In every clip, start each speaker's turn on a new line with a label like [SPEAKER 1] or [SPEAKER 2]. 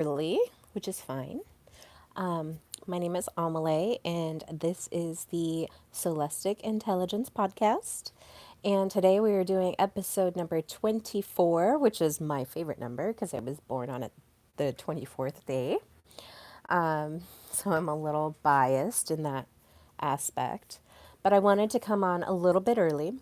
[SPEAKER 1] early, which is fine. My name is Amelie, and this is the Soulestic Intelligence Podcast. And today we are doing episode number 24, which is my favorite number because I was born on it the 24th day. So I'm a little biased in that aspect. But I wanted to come on a little bit early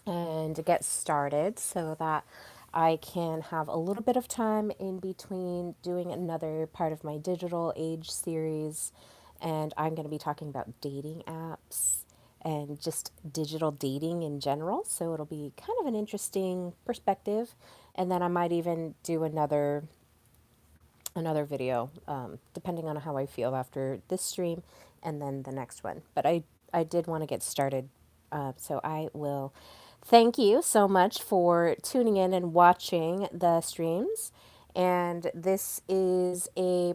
[SPEAKER 1] and get started so that I can have a little bit of time in between doing another part of my digital age series. And I'm going to be talking about dating apps and just digital dating in general. So it'll be kind of an interesting perspective. And then I might even do another video, depending on how I feel after this stream and then the next one. But I did want to get started. So I will thank you so much for tuning in and watching the streams. And this is a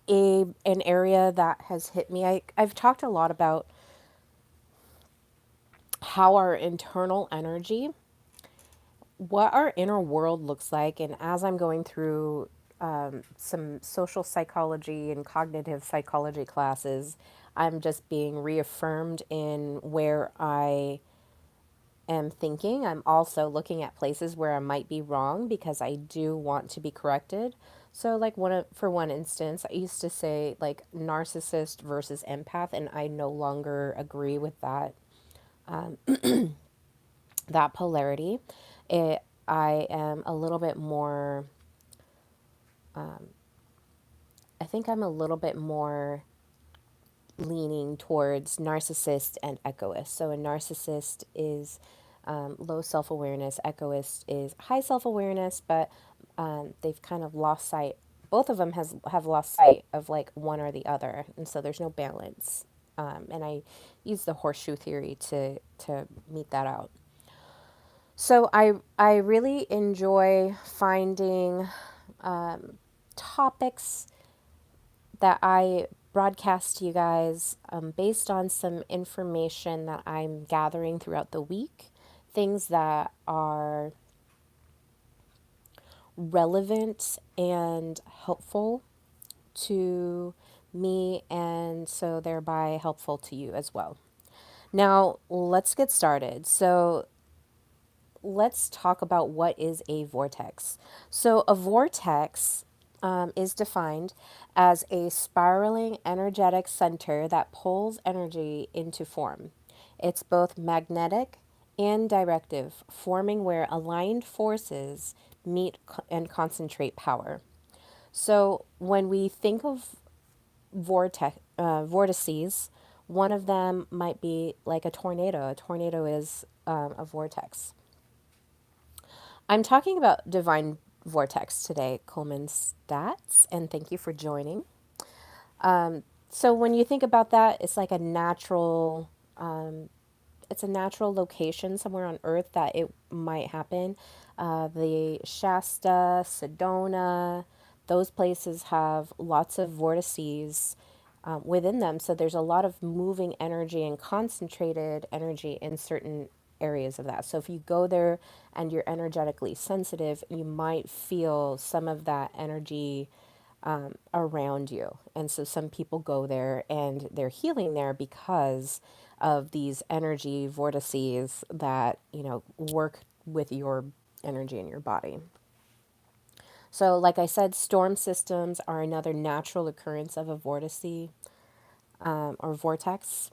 [SPEAKER 1] an area that has hit me. I've talked a lot about how our internal energy, what our inner world looks like. And as I'm going through some social psychology and cognitive psychology classes, I'm just being reaffirmed in where I am thinking. I'm also looking at places where I might be wrong because I do want to be corrected. So, like for one instance, I used to say like narcissist versus empath, and I no longer agree with that polarity. It I am a little bit more. I think I'm a little bit more leaning towards narcissist and egoist. So a narcissist is low self awareness, egoist is high self awareness, but they've kind of lost sight. Both of them have lost sight of like one or the other, and so there's no balance. And I use the horseshoe theory to meet that out. So I really enjoy finding topics that I broadcast to you guys based on some information that I'm gathering throughout the week, things that are relevant and helpful to me, and so thereby helpful to you as well. Now, let's get started. So, let's talk about what is a vortex. So, a vortex is defined as a spiraling energetic center that pulls energy into form. It's both magnetic and directive, forming where aligned forces meet and concentrate power. So, when we think of vortices, one of them might be like a tornado. A tornado is a vortex. I'm talking about divine vortex today, Coleman Stats, and thank you for joining. So when you think about that, it's like it's a natural location somewhere on Earth that it might happen. The Shasta, Sedona, those places have lots of vortices within them. So there's a lot of moving energy and concentrated energy in certain areas of that. So if you go there and you're energetically sensitive, you might feel some of that energy around you. And so some people go there and they're healing there because of these energy vortices that, work with your energy in your body. So, like I said, storm systems are another natural occurrence of a vortice or vortex.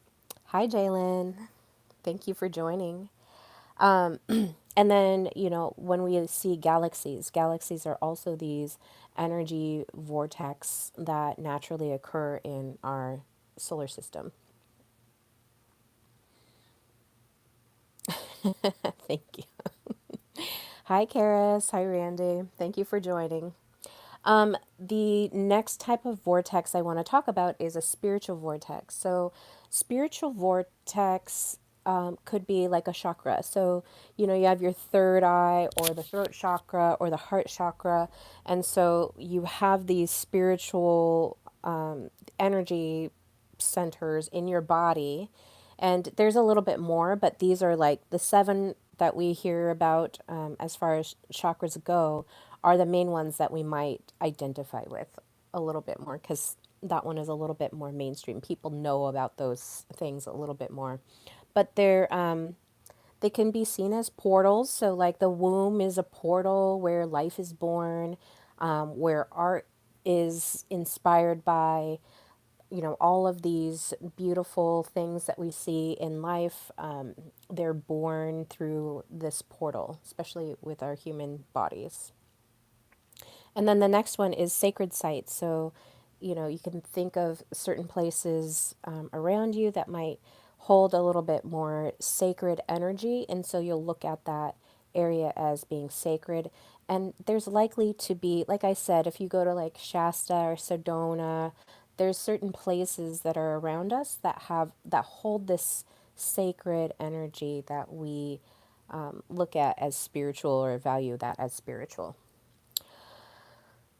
[SPEAKER 1] Hi, Jalen. Thank you for joining. And then, when we see galaxies are also these energy vortex that naturally occur in our solar system. Thank you. Hi, Karis. Hi, Randy. Thank you for joining. The next type of vortex I want to talk about is a spiritual vortex. So, spiritual vortex could be like a chakra. So, you have your third eye or the throat chakra or the heart chakra. And so you have these spiritual energy centers in your body. And there's a little bit more, but these are like the seven that we hear about as far as chakras go are the main ones that we might identify with a little bit more, because that one is a little bit more mainstream. People know about those things a little bit more. But they can be seen as portals. So, like the womb is a portal where life is born, where art is inspired by, all of these beautiful things that we see in life. They're born through this portal, especially with our human bodies. And then the next one is sacred sites. So, you can think of certain places around you that might hold a little bit more sacred energy. And so you'll look at that area as being sacred. And there's likely to be, like I said, if you go to like Shasta or Sedona, there's certain places that are around us that hold this sacred energy that we look at as spiritual or value that as spiritual.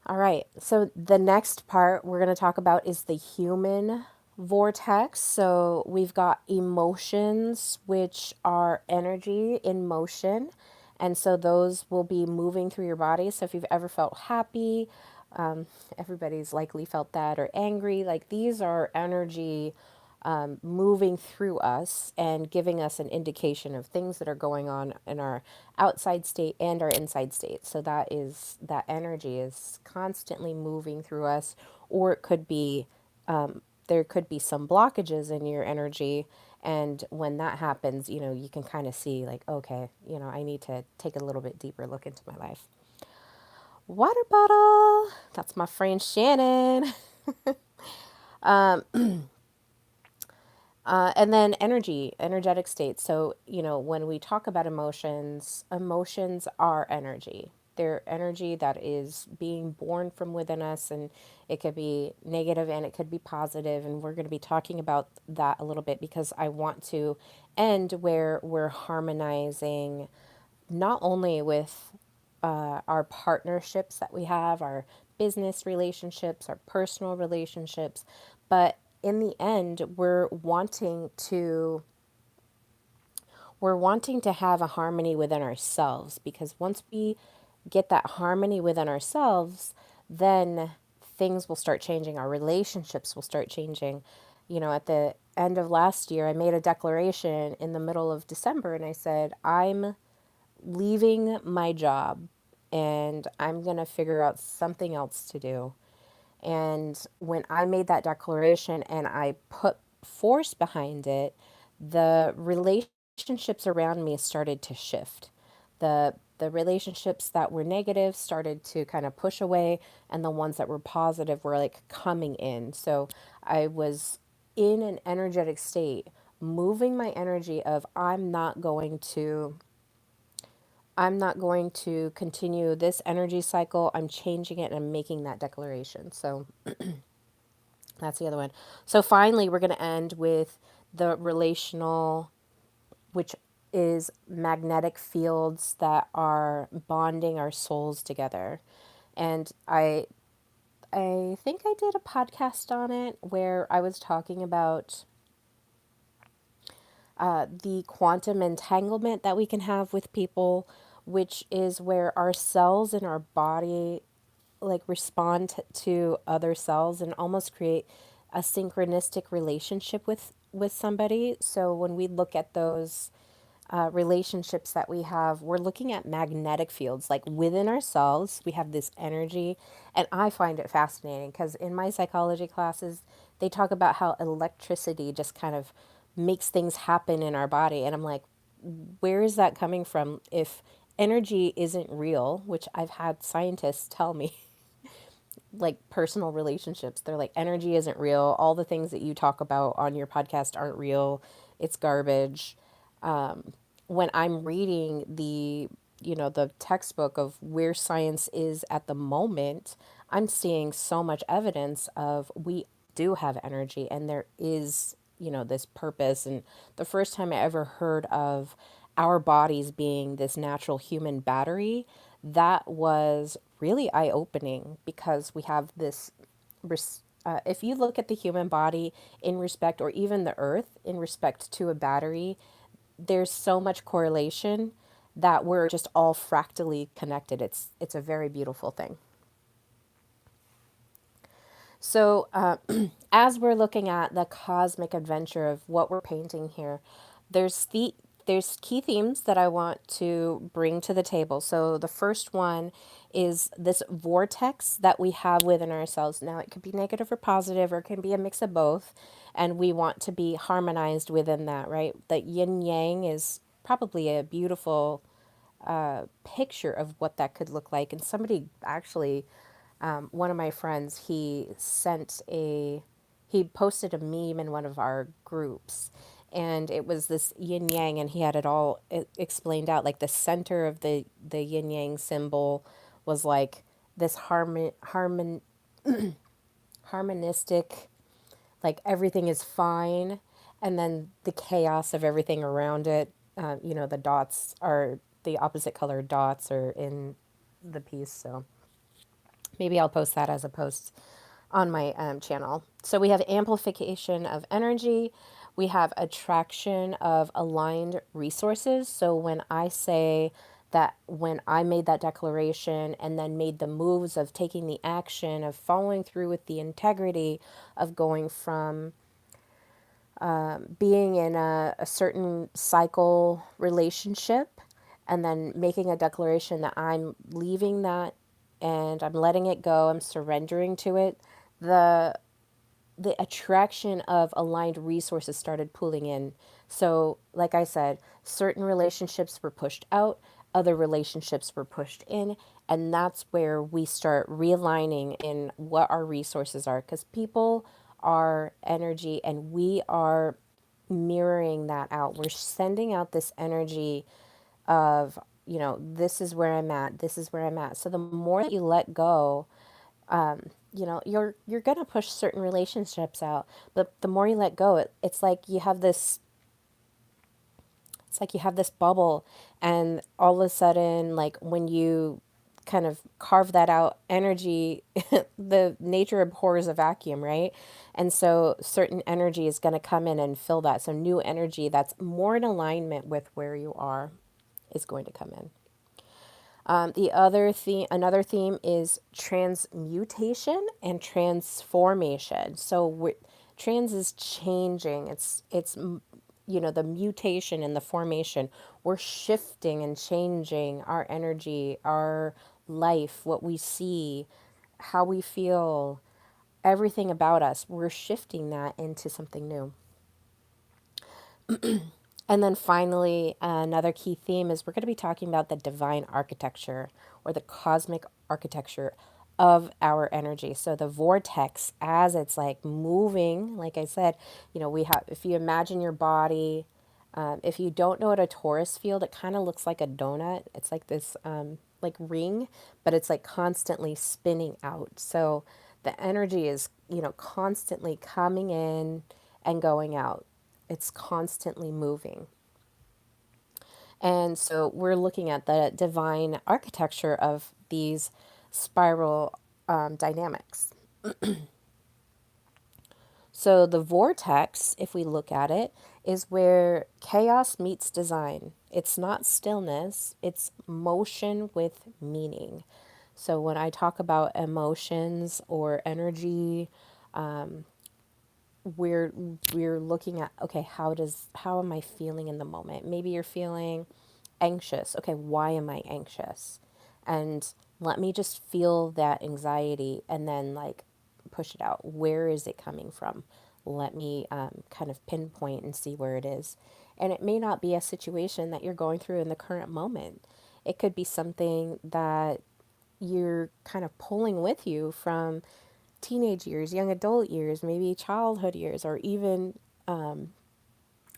[SPEAKER 1] All right. So the next part we're going to talk about is the human vortex. So we've got emotions, which are energy in motion. And so those will be moving through your body. So if you've ever felt happy, everybody's likely felt that, or angry, like these are energy moving through us and giving us an indication of things that are going on in our outside state and our inside state. So that energy is constantly moving through us, or it could be there could be some blockages in your energy. And when that happens, you can kind of see like, okay, I need to take a little bit deeper look into my life. Water bottle. That's my friend Shannon. And then energetic states. So, when we talk about emotions, emotions are energy. They're energy that is being born from within us, and it could be negative and it could be positive. And we're going to be talking about that a little bit because I want to end where we're harmonizing not only with our partnerships that we have, our business relationships, our personal relationships, but in the end, we're wanting to have a harmony within ourselves, because once we get that harmony within ourselves, then things will start changing. Our relationships will start changing. At the end of last year, I made a declaration in the middle of December, and I said, I'm leaving my job and I'm going to figure out something else to do. And when I made that declaration and I put force behind it, the relationships around me started to shift. The relationships that were negative started to kind of push away, and the ones that were positive were like coming in. So I was in an energetic state, moving my energy of I'm not going to continue this energy cycle. I'm changing it and I'm making that declaration. So that's the other one. So finally, we're going to end with the relational, which is magnetic fields that are bonding our souls together. And I think I did a podcast on it where I was talking about the quantum entanglement that we can have with people, which is where our cells in our body like respond to other cells and almost create a synchronistic relationship with somebody. So when we look at those relationships that we have, we're looking at magnetic fields like within ourselves. We have this energy, and I find it fascinating because in my psychology classes they talk about how electricity just kind of makes things happen in our body, and I'm like, where is that coming from? If energy isn't real, which I've had scientists tell me, like personal relationships, they're like, energy isn't real, all the things that you talk about on your podcast aren't real, it's garbage. When I'm reading the textbook of where science is at the moment, I'm seeing so much evidence of we do have energy, and there is, this purpose. And the first time I ever heard of our bodies being this natural human battery, that was really eye-opening, because we have this if you look at the human body in respect, or even the earth in respect to a battery, there's so much correlation that we're just all fractally connected. It's a very beautiful thing. So, as we're looking at the cosmic adventure of what we're painting here, there's there's key themes that I want to bring to the table. So, the first one is this vortex that we have within ourselves. Now, it could be negative or positive, or it can be a mix of both, and we want to be harmonized within that, right? The yin yang is probably a beautiful picture of what that could look like. And somebody actually, one of my friends, he posted a meme in one of our groups, and it was this yin yang, and he had it all explained out. Like the center of the yin yang symbol was like this harmonistic, like everything is fine, and then the chaos of everything around it. The dots are the opposite color dots are in the piece, so maybe I'll post that as a post on my channel. So we have amplification of energy. We have attraction of aligned resources. So when I say that when I made that declaration and then made the moves of taking the action of following through with the integrity of going from being in a certain cycle relationship and then making a declaration that I'm leaving that and I'm letting it go, I'm surrendering to it, the the attraction of aligned resources started pulling in. So, like I said, certain relationships were pushed out, other relationships were pushed in, and that's where we start realigning in what our resources are because people are energy and we are mirroring that out. We're sending out this energy of, this is where I'm at, this is where I'm at. So the more that you let go, you're gonna push certain relationships out, but the more you let go, it's like you have this bubble, and all of a sudden, like when you kind of carve that out, energy, the nature abhors a vacuum, right? And so certain energy is going to come in and fill that. So new energy that's more in alignment with where you are is going to come in. Another theme is transmutation and transformation. So trans is changing. The mutation and the formation. We're shifting and changing our energy, our life, what we see, how we feel, everything about us. We're shifting that into something new. And then finally, another key theme is we're going to be talking about the divine architecture or the cosmic architecture of our energy. So the vortex, as it's like moving, like I said, if you imagine your body, if you don't know what a torus field, it kind of looks like a donut. It's like this like ring, but it's like constantly spinning out. So the energy is, constantly coming in and going out. It's constantly moving. And so we're looking at the divine architecture of these spiral dynamics. So the vortex, if we look at it, is where chaos meets design. It's not stillness, it's motion with meaning. So when I talk about emotions or energy, we're we're looking at, okay, how am I feeling in the moment? Maybe you're feeling anxious. Okay, why am I anxious? And let me just feel that anxiety and then like push it out. Where is it coming from? Let me kind of pinpoint and see where it is. And it may not be a situation that you're going through in the current moment. It could be something that you're kind of pulling with you from teenage years, young adult years, maybe childhood years, or even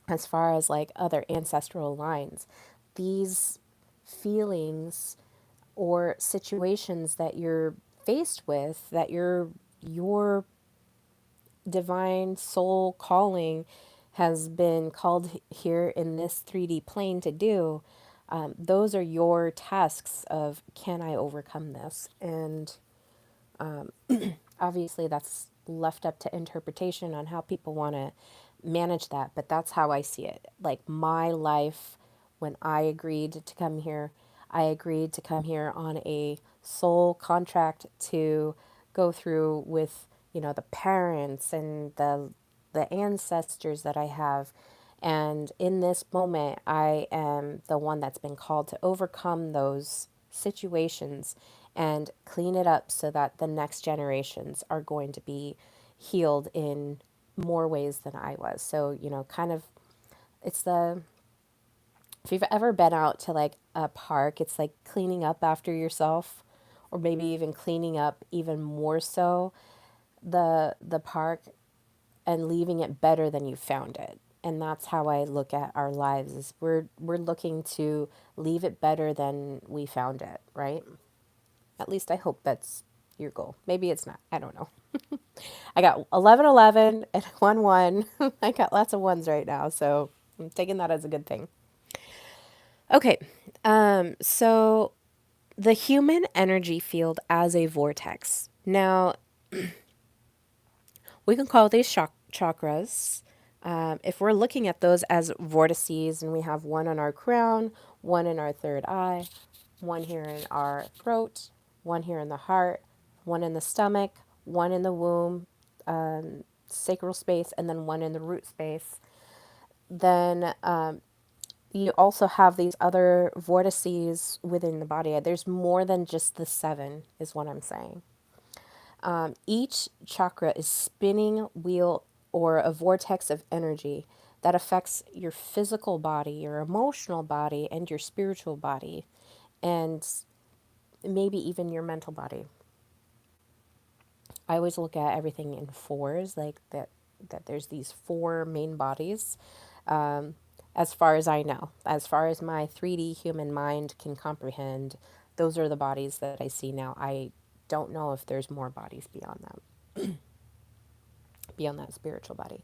[SPEAKER 1] as far as like other ancestral lines. These feelings or situations that you're faced with, that your divine soul calling has been called here in this 3D plane to do, those are your tasks of, can I overcome this? And obviously that's left up to interpretation on how people want to manage that, but that's how I see it. Like my life when I agreed to come here. I agreed to come here on a soul contract to go through with, the parents and the ancestors that I have. And in this moment, I am the one that's been called to overcome those situations and clean it up so that the next generations are going to be healed in more ways than I was. So, kind of, it's the, if you've ever been out to like a park, it's like cleaning up after yourself, or maybe even cleaning up even more so the park and leaving it better than you found it. And that's how I look at our lives, is we're looking to leave it better than we found it, right? At least I hope that's your goal. Maybe it's not. I don't know. I got 11, 11, and 1, 1. I got lots of ones right now, so I'm taking that as a good thing. Okay, so the human energy field as a vortex. Now, we can call these chakras. If we're looking at those as vortices, and we have one on our crown, one in our third eye, one here in our throat, one here in the heart, one in the stomach, one in the womb, sacral space, and then one in the root space. Then you also have these other vortices within the body. There's more than just the seven, is what I'm saying. Each chakra is spinning wheel or a vortex of energy that affects your physical body, your emotional body, and your spiritual body, and maybe even your mental body. I always look at everything in fours, like that there's these four main bodies. As far as I know, as far as my 3D human mind can comprehend, those are the bodies that I see now. I don't know if there's more bodies beyond them, beyond that spiritual body.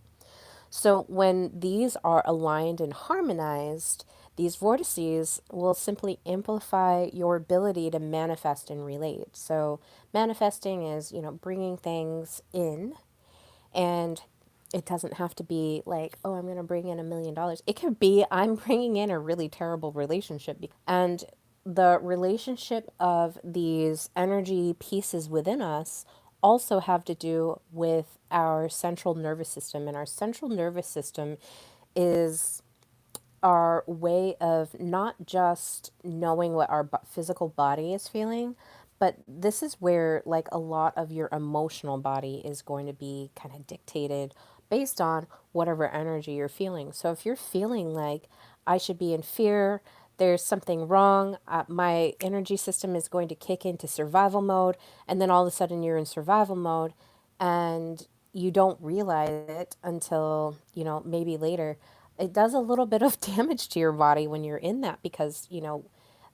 [SPEAKER 1] So when these are aligned and harmonized, these vortices will simply amplify your ability to manifest and relate. So manifesting is, bringing things in, and it doesn't have to be like, oh, I'm going to bring in $1 million. It could be I'm bringing in a really terrible relationship. And the relationship of these energy pieces within us also have to do with our central nervous system. And our central nervous system is our way of not just knowing what our physical body is feeling, but this is where like a lot of your emotional body is going to be kind of dictated based on whatever energy you're feeling. So if you're feeling like I should be in fear, there's something wrong, my energy system is going to kick into survival mode, and then all of a sudden you're in survival mode and you don't realize it until, maybe later. It does a little bit of damage to your body when you're in that, because,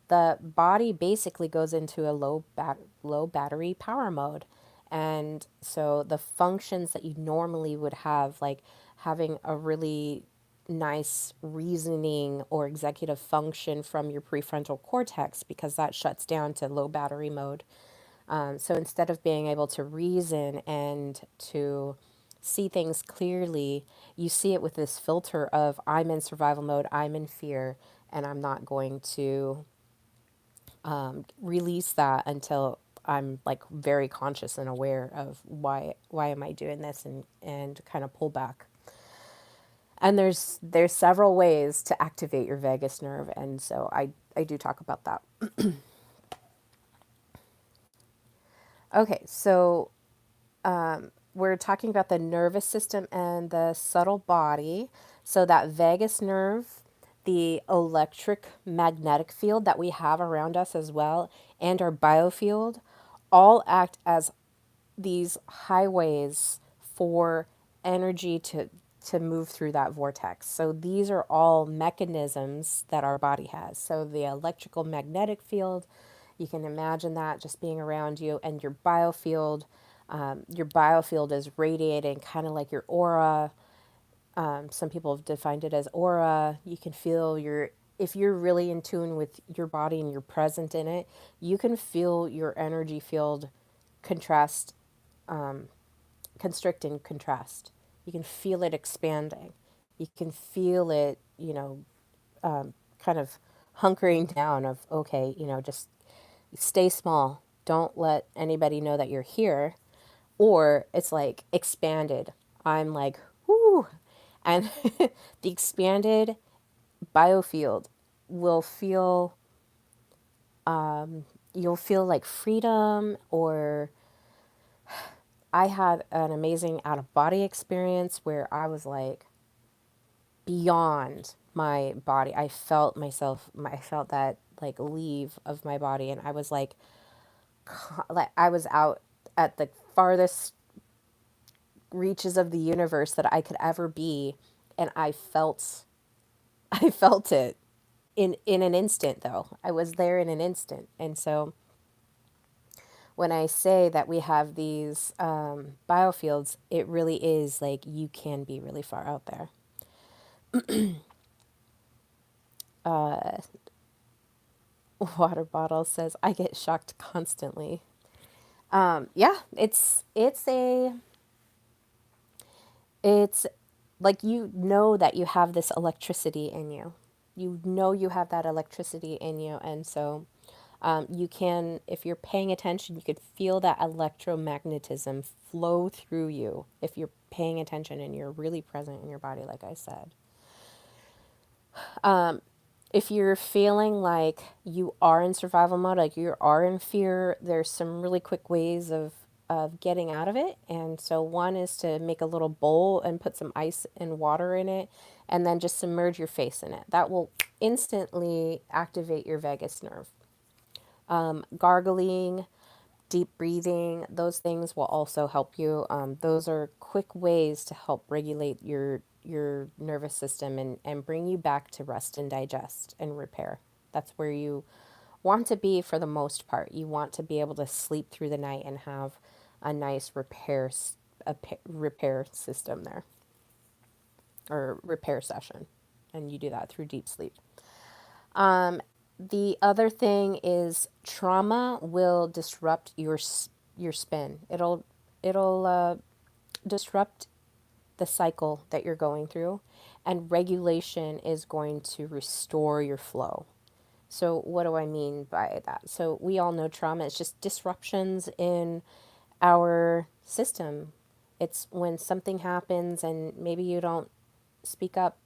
[SPEAKER 1] the body basically goes into a low battery power mode. And so the functions that you normally would have, like having a really nice reasoning or executive function from your prefrontal cortex, because that shuts down to low battery mode. So instead of being able to reason and to see things clearly, you see it with this filter of I'm in survival mode, I'm in fear, and I'm not going to release that until I'm like very conscious and aware of why am I doing this, and kind of pull back. And there's several ways to activate your vagus nerve, and so I do talk about that. Okay, so we're talking about the nervous system and the subtle body. So that vagus nerve, the electric magnetic field that we have around us as well, and our biofield all act as these highways for energy to move through that vortex. So these are all mechanisms that our body has. So the electrical magnetic field, you can imagine that just being around you, and your biofield. Your biofield is radiating kind of like your aura. Some people have defined it as aura. You can feel if you're really in tune with your body and you're present in it, you can feel your energy field contrast, constrict and contrast. You can feel it expanding. You can feel it, kind of hunkering down of, okay, just stay small. Don't let anybody know that you're here. Or it's like expanded. I'm like, whoo. And the expanded biofield will feel, you'll feel like freedom. Or I had an amazing out of body experience where I was like beyond my body. I felt myself, I felt that like leave of my body. And I was like I was out at the farthest reaches of the universe that I could ever be. And I felt it in an instant though. I was there in an instant. And so when I say that we have these biofields, it really is like you can be really far out there. Water bottle says I get shocked constantly. Yeah, it's like that you have this electricity in you. You have that electricity in you, and so you can, if you're paying attention, you could feel that electromagnetism flow through you if you're paying attention and you're really present in your body, like I said. If you're feeling like you are in survival mode, like you are in fear, there's some really quick ways of getting out of it. And so one is to make a little bowl and put some ice and water in it and then just submerge your face in it. That will instantly activate your vagus nerve. Gargling, deep breathing, those things will also help you. Those are quick ways to help regulate your nervous system and bring you back to rest and digest and repair. That's where you want to be for the most part. You want to be able to sleep through the night and have a nice repair system there, or repair session. And you do that through deep sleep. The other thing is trauma will disrupt your spin. It'll disrupt the cycle that you're going through, and regulation is going to restore your flow. So what do I mean by that? So we all know trauma is just disruptions in our system. It's when something happens and maybe you don't speak up,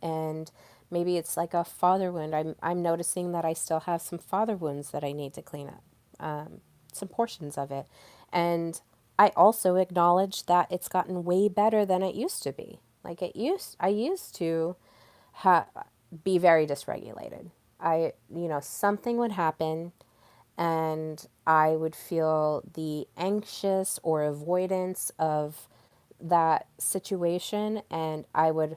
[SPEAKER 1] and maybe it's like a father wound. I'm noticing that I still have some father wounds that I need to clean up, some portions of it. And I also acknowledge that it's gotten way better than it used to be. I used to ha- be very dysregulated. Something would happen and I would feel the anxious or avoidance of that situation, and I would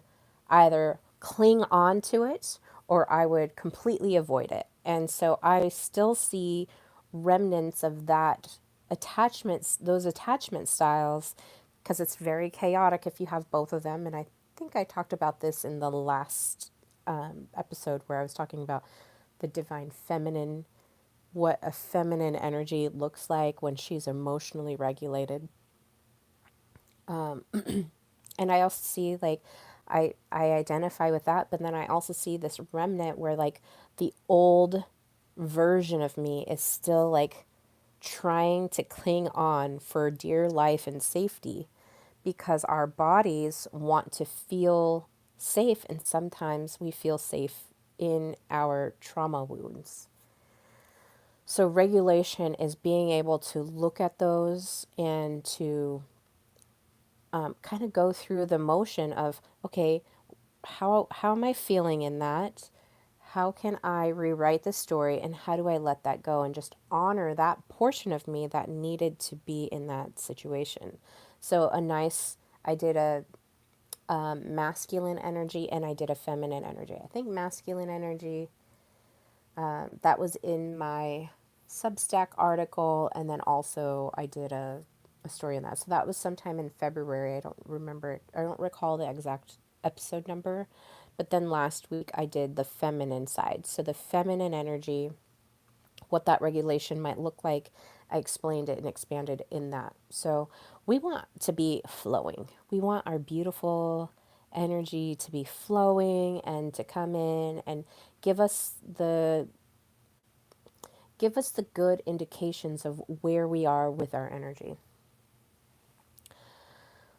[SPEAKER 1] either cling on to it or I would completely avoid it. And so I still see remnants of that attachments, those attachment styles, because it's very chaotic if you have both of them. And I think I talked about this in the last episode where I was talking about the divine feminine, what a feminine energy looks like when she's emotionally regulated. And I also see like I identify with that, but then I also see this remnant where like the old version of me is still like trying to cling on for dear life and safety, because our bodies want to feel safe, and sometimes we feel safe in our trauma wounds. So regulation is being able to look at those and to kind of go through the motion of, okay, how am I feeling in that? How can I rewrite the story, and how do I let that go and just honor that portion of me that needed to be in that situation? So I did a masculine energy and I did a feminine energy. I think masculine energy, that was in my Substack article, and then also I did a story on that. So that was sometime in February. I don't remember, I don't recall the exact episode number, but then last week I did the feminine side. So the feminine energy, what that regulation might look like, I explained it and expanded in that. So we want to be flowing. We want our beautiful energy to be flowing and to come in and give us the give us the good indications of where we are with our energy.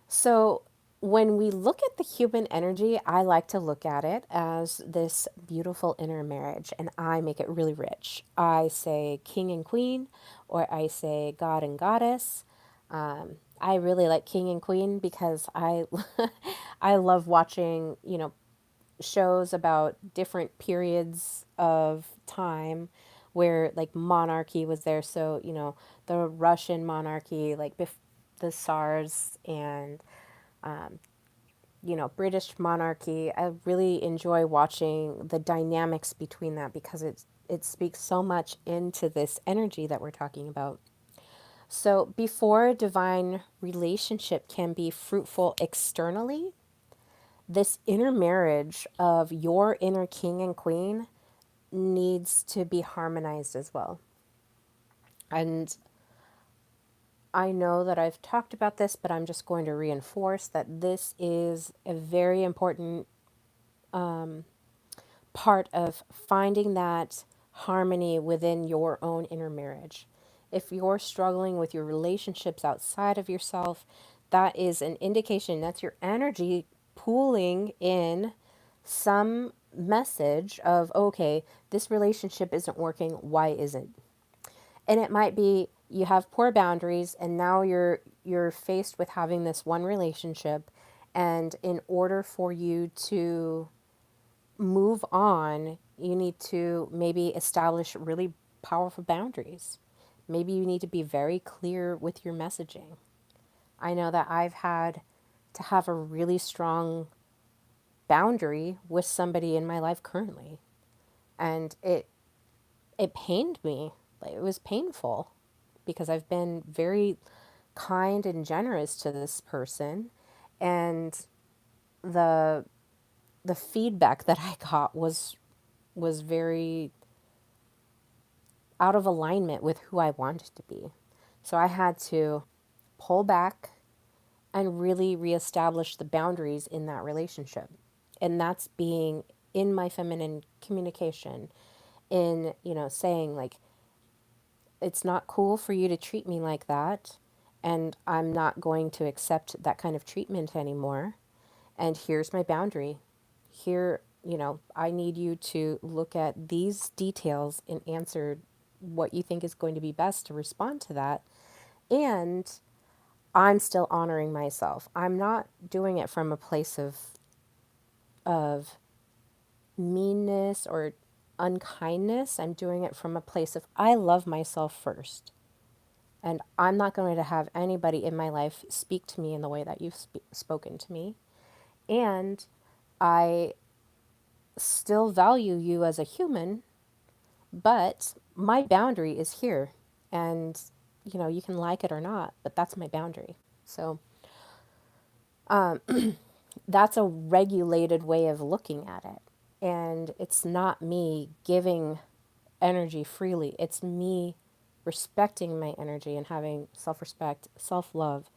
[SPEAKER 1] So, when we look at the human energy, I like to look at it as this beautiful inner marriage, and I make it really rich. I say king and queen, or I say god and goddess. I really like king and queen because I love watching, shows about different periods of time where like monarchy was there. So, the Russian monarchy, like the Tsars and British monarchy. I really enjoy watching the dynamics between that because it speaks so much into this energy that we're talking about. So, before a divine relationship can be fruitful externally, this inner marriage of your inner king and queen needs to be harmonized as well. And I know that I've talked about this, but I'm just going to reinforce that this is a very important part of finding that harmony within your own inner marriage. If you're struggling with your relationships outside of yourself, that is an indication that's your energy pooling in some message of, okay, this relationship isn't working. Why isn't? And it might be you have poor boundaries and now you're faced with having this one relationship, and in order for you to move on, you need to maybe establish really powerful boundaries. Maybe you need to be very clear with your messaging. I know that I've had to have a really strong boundary with somebody in my life currently, and it pained me. Like, it was painful because I've been very kind and generous to this person, and the the feedback that I got was very out of alignment with who I wanted to be. So I had to pull back and really reestablish the boundaries in that relationship. And that's being in my feminine communication, in, saying like, it's not cool for you to treat me like that. And I'm not going to accept that kind of treatment anymore. And here's my boundary. Here, I need you to look at these details and answer what you think is going to be best to respond to that. And I'm still honoring myself. I'm not doing it from a place of meanness or unkindness. I'm doing it from a place of I love myself first. And I'm not going to have anybody in my life speak to me in the way that you've spoken to me. And I still value you as a human, but my boundary is here. And, you can like it or not, but that's my boundary. So that's a regulated way of looking at it. And it's not me giving energy freely, it's me respecting my energy and having self-respect, self-love,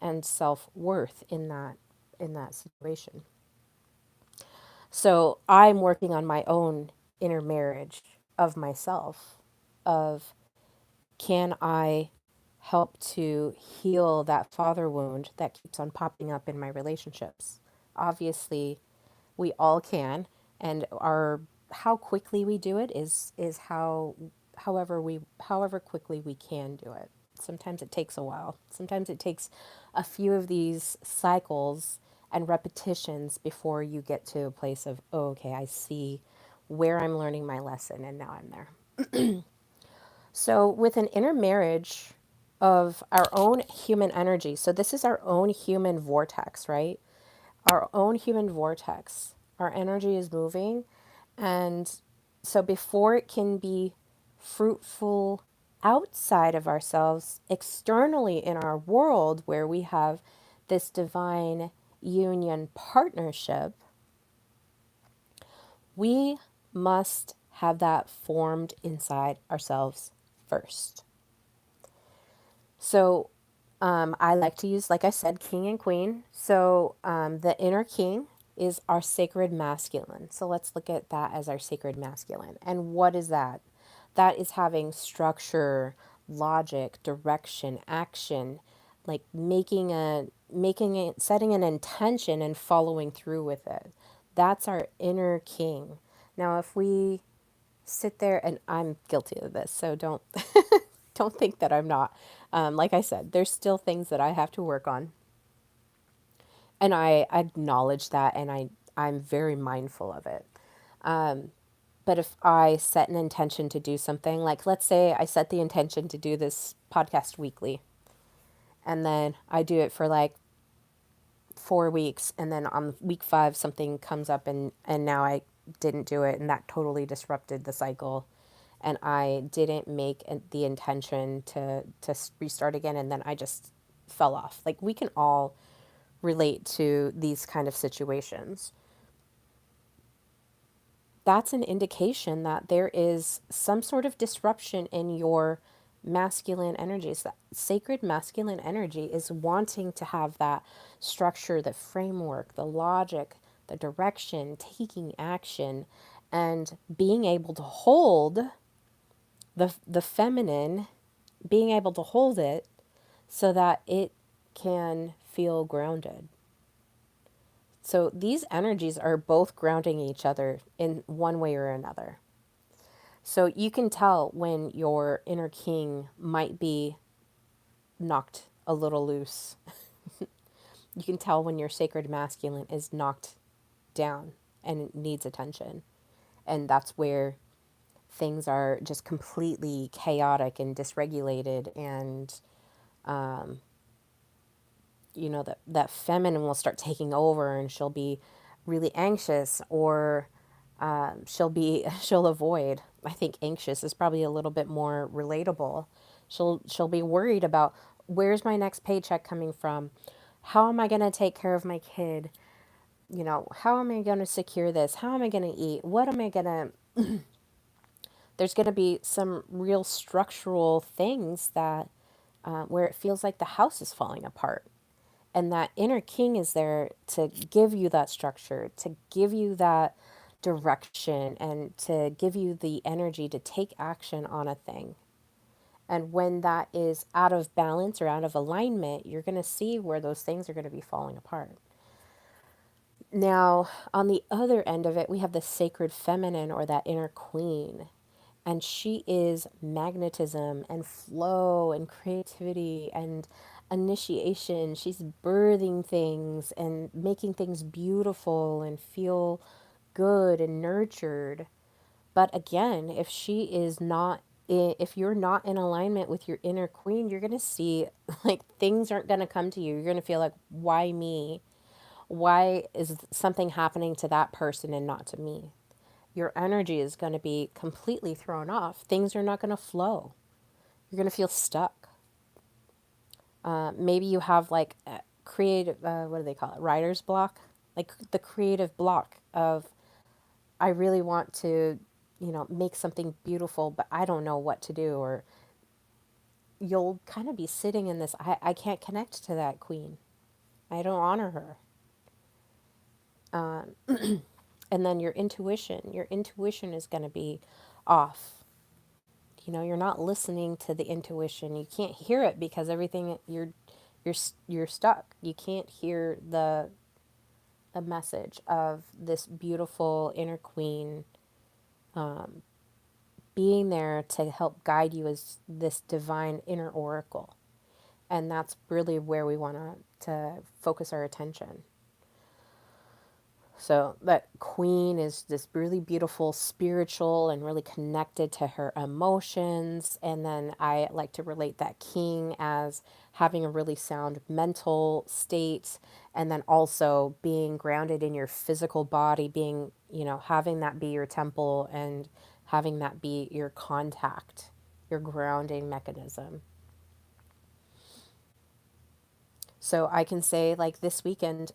[SPEAKER 1] and self-worth in that situation. So I'm working on my own inner marriage of myself, of can I help to heal that father wound that keeps on popping up in my relationships? Obviously, we all can, and our how quickly we do it is however quickly we can do it. Sometimes it takes a while. Sometimes it takes a few of these cycles and repetitions before you get to a place of, oh, okay, I see where I'm learning my lesson and now I'm there. So, with an inner marriage of our own human energy, so this is our own human vortex, right? Our own human vortex. Our energy is moving. And so, before it can be fruitful outside of ourselves, externally in our world, where we have this divine union partnership, we must have that formed inside ourselves first. So I like to use, like I said, king and queen. So the inner king is our sacred masculine. So let's look at that as our sacred masculine. And what is that? That is having structure, logic, direction, action, like making it, setting an intention and following through with it. That's our inner king. Now, if we sit there, and I'm guilty of this, so don't don't think that I'm not. Like I said, there's still things that I have to work on, and I acknowledge that, and I'm very mindful of it. But if I set an intention to do something, like let's say I set the intention to do this podcast weekly, and then I do it for like 4 weeks, and then on week 5 something comes up, and now I didn't do it, and that totally disrupted the cycle, and I didn't make the intention to restart again, and then I just fell off. Like we can all relate to these kind of situations. That's an indication that there is some sort of disruption in your masculine energies. That sacred masculine energy is wanting to have that structure, the framework, the logic, the direction, taking action, and being able to hold the feminine, being able to hold it so that it can feel grounded. So these energies are both grounding each other in one way or another. So you can tell when your inner king might be knocked a little loose. You can tell when your sacred masculine is knocked down and needs attention. And that's where things are just completely chaotic and dysregulated, and that feminine will start taking over, and she'll be really anxious, or she'll avoid. I think anxious is probably a little bit more relatable. She'll be worried about, where's my next paycheck coming from? How am I going to take care of my kid? How am I going to secure this? How am I going to eat? What am I going to There's going to be some real structural things that where it feels like the house is falling apart. And that inner king is there to give you that structure, to give you that direction, and to give you the energy to take action on a thing. And when that is out of balance or out of alignment, you're going to see where those things are going to be falling apart. Now, on the other end of it, we have the sacred feminine, or that inner queen. And she is magnetism and flow and creativity and initiation. She's birthing things and making things beautiful and feel good and nurtured. But again, if you're not in alignment with your inner queen, you're going to see like things aren't going to come to you. You're going to feel like, why me? Why is something happening to that person and not to me? Your energy is going to be completely thrown off. Things are not going to flow. You're going to feel stuck. Maybe you have like a creative, what do they call it? Writer's block? Like the creative block of, I really want to, make something beautiful, but I don't know what to do. Or you'll kind of be sitting in this, I can't connect to that queen. I don't honor her. And then your intuition is going to be off. You're not listening to the intuition. You can't hear it because everything you're stuck. You can't hear the message of this beautiful inner queen being there to help guide you as this divine inner oracle. And that's really where we want to focus our attention. So that queen is this really beautiful, spiritual, and really connected to her emotions. And then I like to relate that king as having a really sound mental state, and then also being grounded in your physical body, being, having that be your temple, and having that be your contact, your grounding mechanism. So I can say, like this weekend,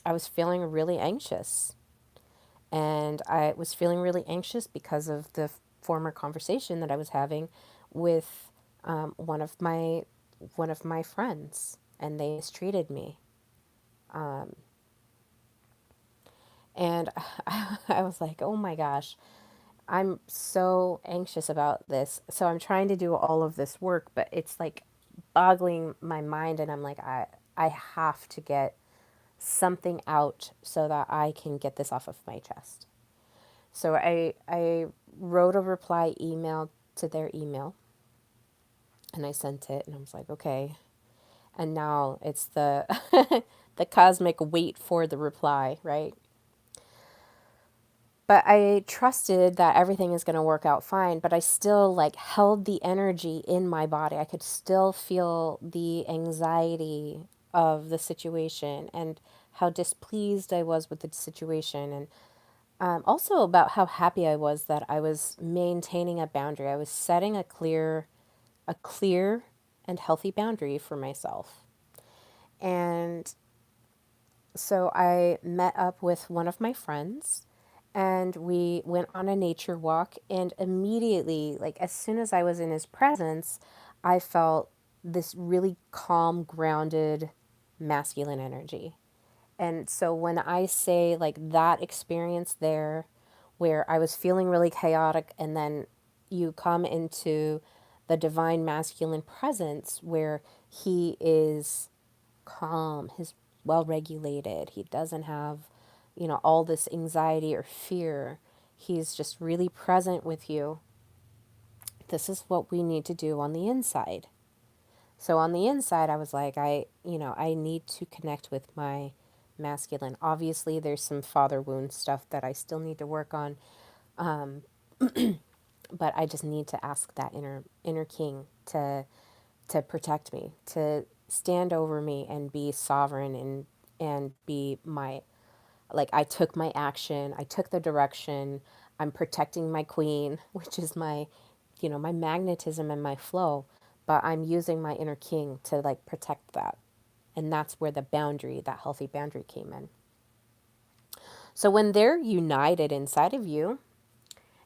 [SPEAKER 1] I was feeling really anxious. And I was feeling really anxious because of the former conversation that I was having with one of my friends, and they mistreated me. And I was like, oh my gosh, I'm so anxious about this. So I'm trying to do all of this work, but it's like boggling my mind. And I'm like, I have to get something out so that I can get this off of my chest. So I wrote a reply email to their email and I sent it and I was like, okay. And now it's the the cosmic wait for the reply, right? But I trusted that everything is going to work out fine, but I still like held the energy in my body. I could still feel the anxiety of the situation and how displeased I was with the situation, and also about how happy I was that I was maintaining a boundary. I was setting a clear and healthy boundary for myself. And so I met up with one of my friends and we went on a nature walk, and immediately, like as soon as I was in his presence, I felt this really calm, grounded masculine energy. And so when I say like that experience there where I was feeling really chaotic and then you come into the divine masculine presence where he is calm, he's well regulated, he doesn't have, all this anxiety or fear. He's just really present with you. This is what we need to do on the inside. So on the inside, I was like, I need to connect with my masculine. Obviously, there's some father wound stuff that I still need to work on, but I just need to ask that inner king to protect me, to stand over me and be sovereign and be my, like, I took my action, I took the direction, I'm protecting my queen, which is my, my magnetism and my flow, but I'm using my inner king to like protect that. And that's where the boundary, that healthy boundary came in. So when they're united inside of you,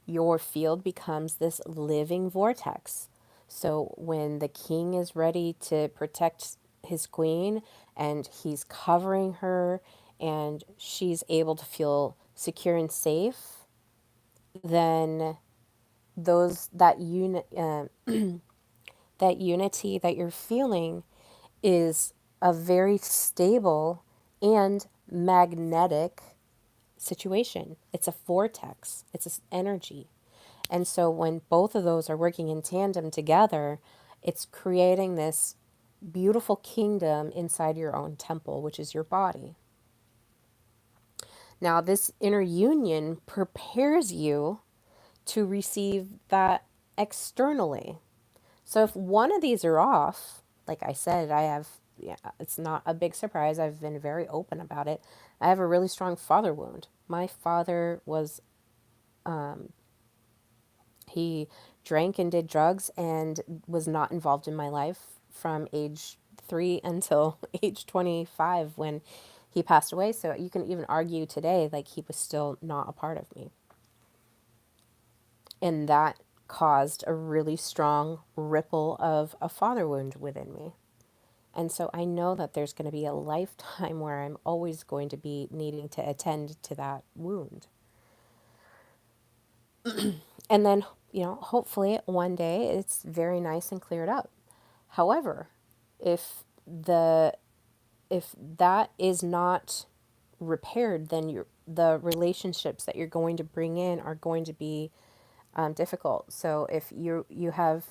[SPEAKER 1] your field becomes this living vortex. So when the king is ready to protect his queen and he's covering her and she's able to feel secure and safe, then those that unity that you're feeling is a very stable and magnetic situation. It's a vortex. It's an energy. And so when both of those are working in tandem together, it's creating this beautiful kingdom inside your own temple, which is your body. Now, this inner union prepares you to receive that externally. So if one of these are off, like I said, yeah, it's not a big surprise. I've been very open about it. I have a really strong father wound. My father was he drank and did drugs and was not involved in my life from age 3 until age 25 when he passed away. So you can even argue today, like, he was still not a part of me. And that caused a really strong ripple of a father wound within me. And so I know that there's going to be a lifetime where I'm always going to be needing to attend to that wound. And then, hopefully one day it's very nice and cleared up. However, if the if that is not repaired, then the relationships that you're going to bring in are going to be difficult. So if you have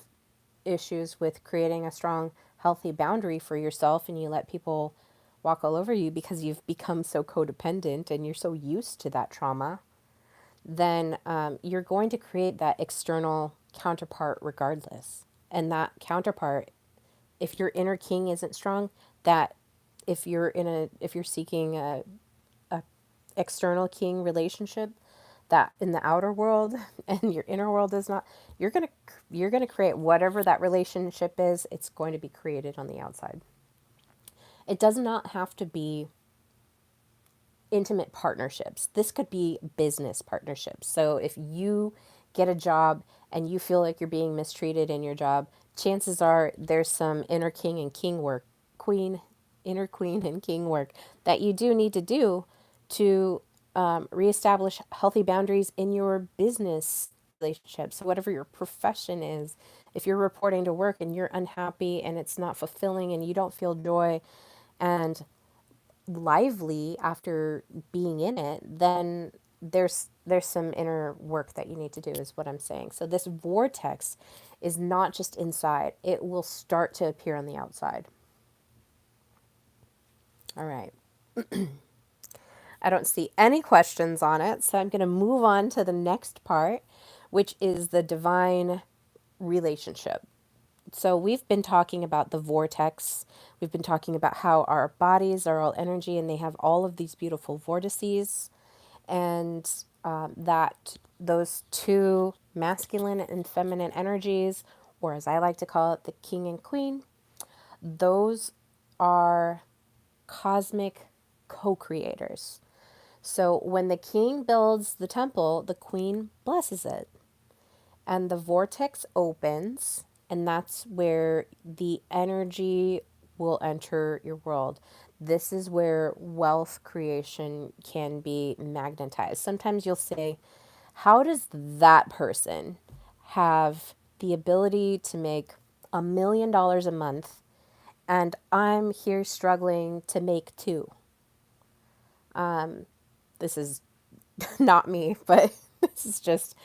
[SPEAKER 1] issues with creating a strong, healthy boundary for yourself, and you let people walk all over you because you've become so codependent and you're so used to that trauma, then you're going to create that external counterpart regardless. And that counterpart, if your inner king isn't strong, that if you're seeking a external king relationship, that in the outer world and your inner world is not, you're gonna create whatever that relationship is. It's going to be created on the outside. It does not have to be intimate partnerships. This could be business partnerships. So if you get a job and you feel like you're being mistreated in your job, chances are there's some inner king and king work, queen, inner queen and king work that you do need to do to Reestablish healthy boundaries in your business relationships. So, whatever your profession is, if you're reporting to work and you're unhappy and it's not fulfilling and you don't feel joy and lively after being in it, then there's some inner work that you need to do, is what I'm saying. So, this vortex is not just inside, it will start to appear on the outside. All right. I don't see any questions on it, so I'm going to move on to the next part, which is the divine relationship. So, we've been talking about the vortex. We've been talking about how our bodies are all energy and they have all of these beautiful vortices, and that those two masculine and feminine energies, or as I like to call it, the king and queen, those are cosmic co creators. So when the king builds the temple, the queen blesses it. And the vortex opens, and that's where the energy will enter your world. This is where wealth creation can be magnetized. Sometimes you'll say, how does that person have the ability to make $1 million a month and I'm here struggling to make two? This is not me, but this is just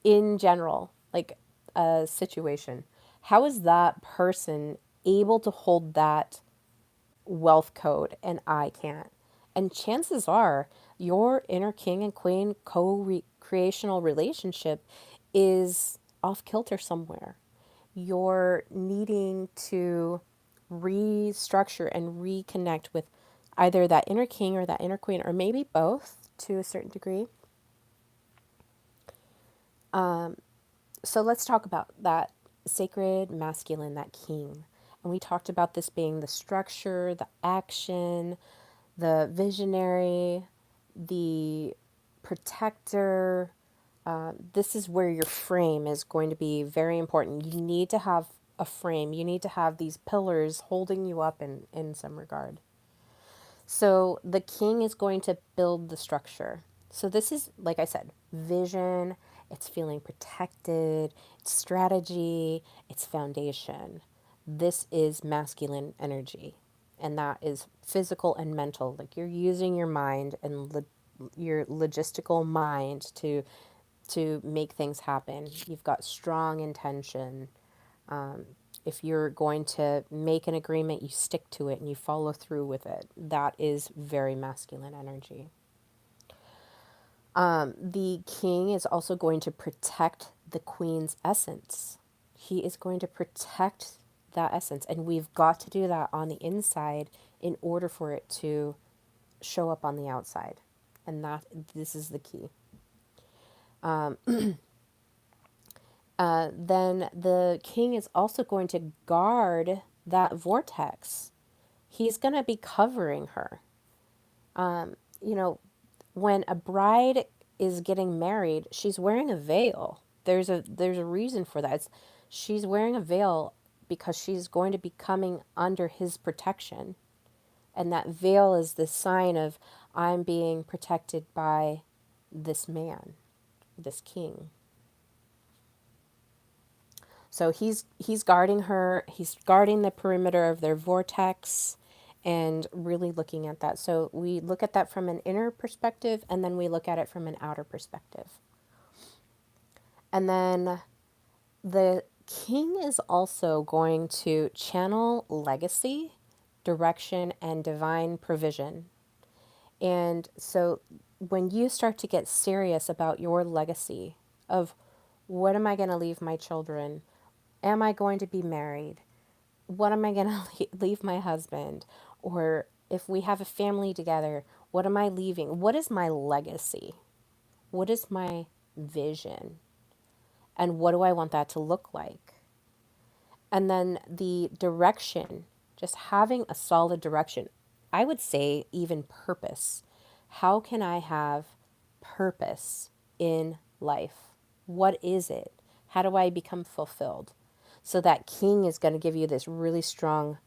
[SPEAKER 1] in general, like a situation. How is that person able to hold that wealth code and I can't? And chances are your inner king and queen co creational relationship is off kilter somewhere. You're needing to restructure and reconnect with either that inner king or that inner queen, or maybe both to a certain degree. So let's talk about that sacred masculine, that king. And we talked about this being the structure, the action, the visionary, the protector. This is where your frame is going to be very important. You need to have a frame, you need to have these pillars holding you up in some regard. So the king is going to build the structure. So this is, like I said, vision, it's feeling protected, it's strategy, it's foundation. This is masculine energy. And that is physical and mental. Like you're using your mind and your logistical mind to make things happen. You've got strong intention. If you're going to make an agreement, you stick to it and you follow through with it. That is very masculine energy. The king is also going to protect the queen's essence. He is going to protect that essence. And we've got to do that on the inside in order for it to show up on the outside. And this is the key. Then the king is also going to guard that vortex. He's going to be covering her. You know, when a bride is getting married, she's wearing a veil. There's a reason for that. She's wearing a veil because she's going to be coming under his protection. And that veil is the sign of I'm being protected by this man, this king. So he's guarding her, he's guarding the perimeter of their vortex and really looking at that. So we look at that from an inner perspective and then we look at it from an outer perspective. And then the king is also going to channel legacy, direction, and divine provision. And so when you start to get serious about your legacy of what am I going to leave my children? Am I going to be married? What am I going to leave my husband? Or if we have a family together, what am I leaving? What is my legacy? What is my vision? And what do I want that to look like? And then the direction, just having a solid direction. I would say even purpose. How can I have purpose in life? What is it? How do I become fulfilled? So that king is going to give you this really strong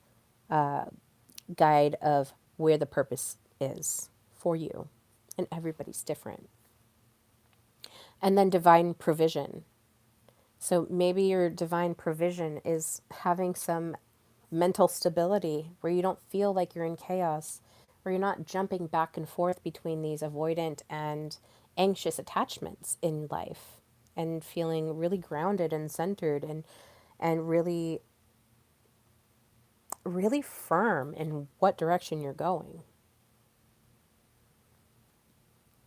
[SPEAKER 1] guide of where the purpose is for you and everybody's different. And then divine provision. So maybe your divine provision is having some mental stability where you don't feel like you're in chaos, where you're not jumping back and forth between these avoidant and anxious attachments in life, and feeling really grounded and centered, and really firm in what direction you're going.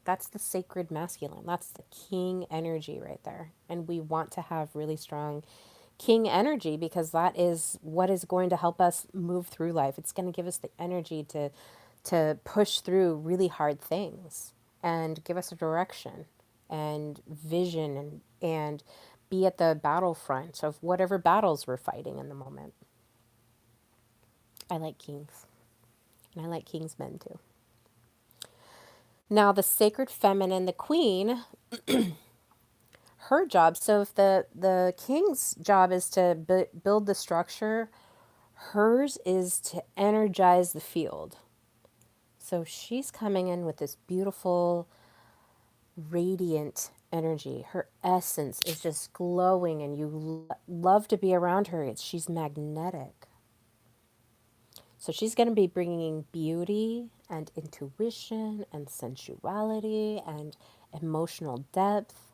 [SPEAKER 1] That's the sacred masculine. That's the king energy right there. And we want to have really strong king energy because that is what is going to help us move through life. It's going to give us the energy to push through really hard things and give us a direction and vision, and be at the battlefront of whatever battles we're fighting in the moment. I like kings, and I like king's men too. Now, the sacred feminine, the queen, her job. So if the king's job is to build the structure, hers is to energize the field. So she's coming in with this beautiful, radiant energy. Her essence is just glowing, and you love to be around her. She's magnetic. So she's going to be bringing beauty and intuition and sensuality and emotional depth.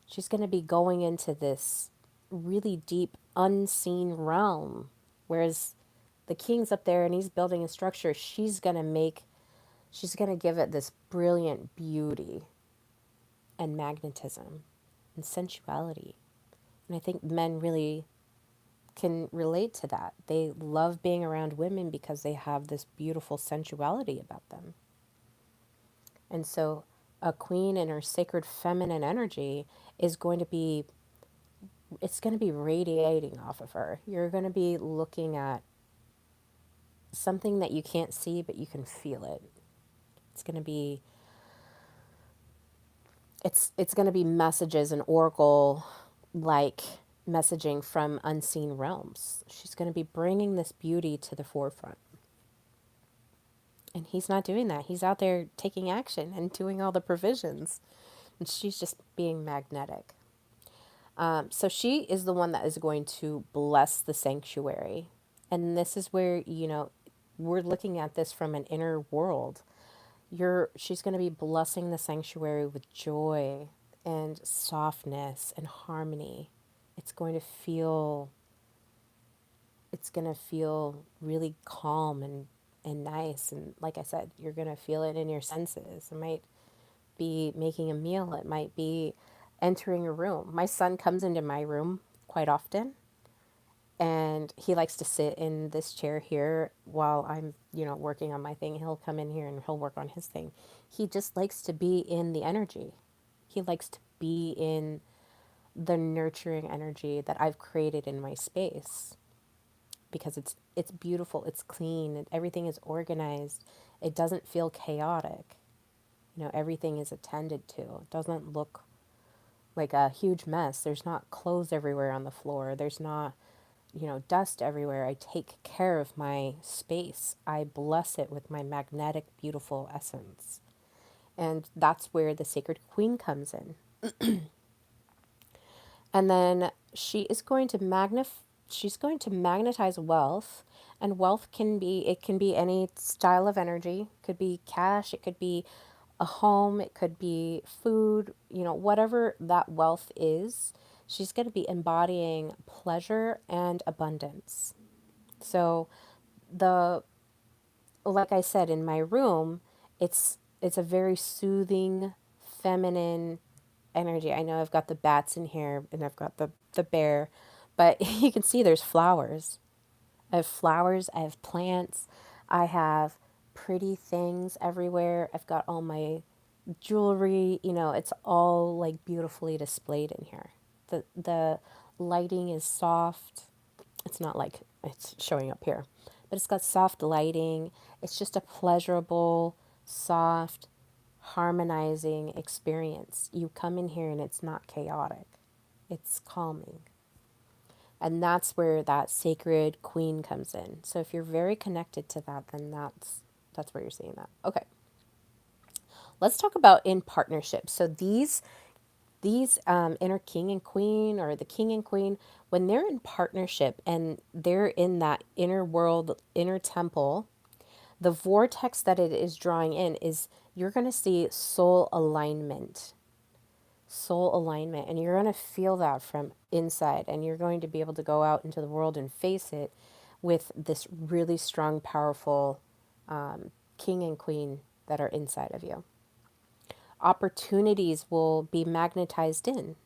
[SPEAKER 1] She's going to be going into this really deep, unseen realm. Whereas the king's up there and he's building a structure, she's going to give it this brilliant beauty and magnetism and sensuality. And I think men really can relate to that. They love being around women because they have this beautiful sensuality about them. And so a queen in her sacred feminine energy is going to be, it's going to be radiating off of her. You're going to be looking at something that you can't see, but you can feel it. It's going to be, it's going to be messages and oracle like messaging from unseen realms. She's going to be bringing this beauty to the forefront. And he's not doing that. He's out there taking action and doing all the provisions. And she's just being magnetic. So she is the one that is going to bless the sanctuary. And this is where, we're looking at this from an inner world. She's going to be blessing the sanctuary with joy and softness and harmony. It's going to feel really calm and nice. And like I said, you're going to feel it in your senses. It might be making a meal. It might be entering a room. My son comes into my room quite often, and he likes to sit in this chair here while I'm, working on my thing. He'll come in here and he'll work on his thing. He just likes to be in the energy. He likes to be in the nurturing energy that I've created in my space, because it's beautiful, it's clean, and everything is organized. It doesn't feel chaotic. Everything is attended to. It doesn't look like a huge mess. There's not clothes everywhere on the floor. There's not, dust everywhere. I take care of my space. I bless it with my magnetic, beautiful essence. And that's where the sacred queen comes in. And then she's going to magnetize wealth, and wealth can be any style of energy. It could be cash, it could be a home, it could be food, whatever that wealth is. She's going to be embodying pleasure and abundance. So the like I said, in my room, it's a very soothing, feminine energy. I know I've got the bats in here and I've got the bear, but you can see there's flowers. I have flowers, I have plants, I have pretty things everywhere. I've got all my jewelry, it's all like beautifully displayed in here. The lighting is soft. It's not like it's showing up here, but it's got soft lighting. It's just a pleasurable, soft, harmonizing experience. You come in here and it's not chaotic. It's calming. And that's where that sacred queen comes in. So if you're very connected to that, then that's where you're seeing that. Okay. Let's talk about in partnership. So these inner king and queen, or the king and queen, when they're in partnership and they're in that inner world, inner temple, the vortex that it is drawing in is, you're going to see soul alignment, and you're going to feel that from inside, and you're going to be able to go out into the world and face it with this really strong, powerful king and queen that are inside of you. Opportunities will be magnetized in.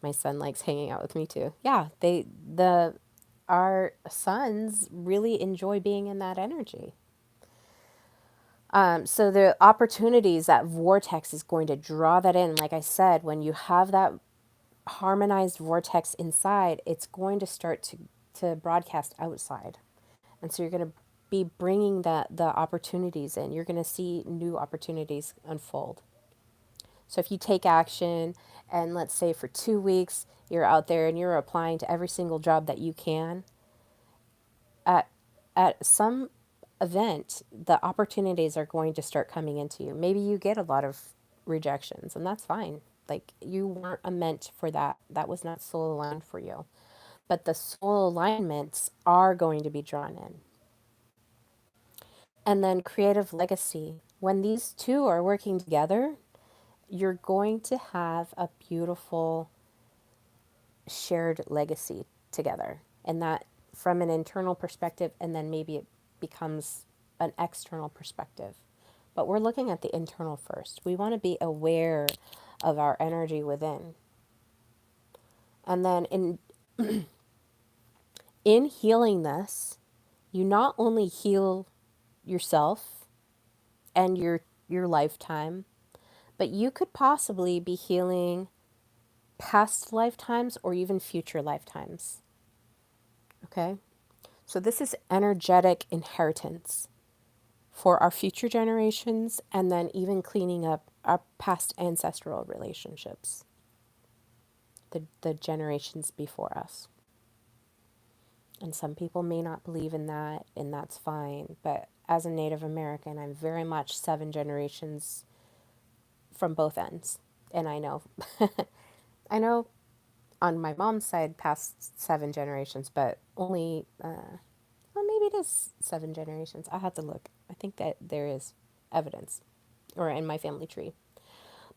[SPEAKER 1] My son likes hanging out with me too. Yeah, the our sons really enjoy being in that energy. So the opportunities, that vortex is going to draw that in. Like I said, when you have that harmonized vortex inside, it's going to start to broadcast outside. And so you're going to be bringing the opportunities in. You're going to see new opportunities unfold. So if you take action, and let's say for 2 weeks you're out there and you're applying to every single job that you can, at some event, the opportunities are going to start coming into you. Maybe you get a lot of rejections, and that's fine. Like, you weren't meant for that. That was not soul aligned for you. But the soul alignments are going to be drawn in. And then creative legacy. When these two are working together, you're going to have a beautiful shared legacy together. And that, from an internal perspective, and then maybe it becomes an external perspective. But we're looking at the internal first. We want to be aware of our energy within. And then in healing this, you not only heal yourself and your lifetime, but you could possibly be healing past lifetimes or even future lifetimes. Okay? So this is energetic inheritance for our future generations, and then even cleaning up our past ancestral relationships, the generations before us. And some people may not believe in that, and that's fine. But as a Native American, I'm very much 7 generations from both ends. And I know, I know on my mom's side, past 7 generations, but only, well, maybe it is 7 generations. I have to look. I think that there is evidence, or in my family tree.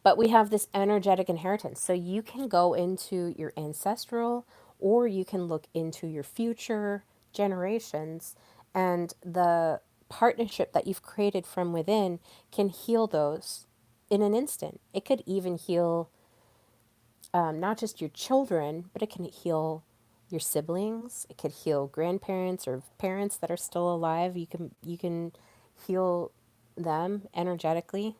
[SPEAKER 1] But we have this energetic inheritance. So you can go into your ancestral, or you can look into your future generations, and the partnership that you've created from within can heal those in an instant. It could even heal not just your children, but it can heal your siblings. It could heal grandparents or parents that are still alive. You can heal them energetically.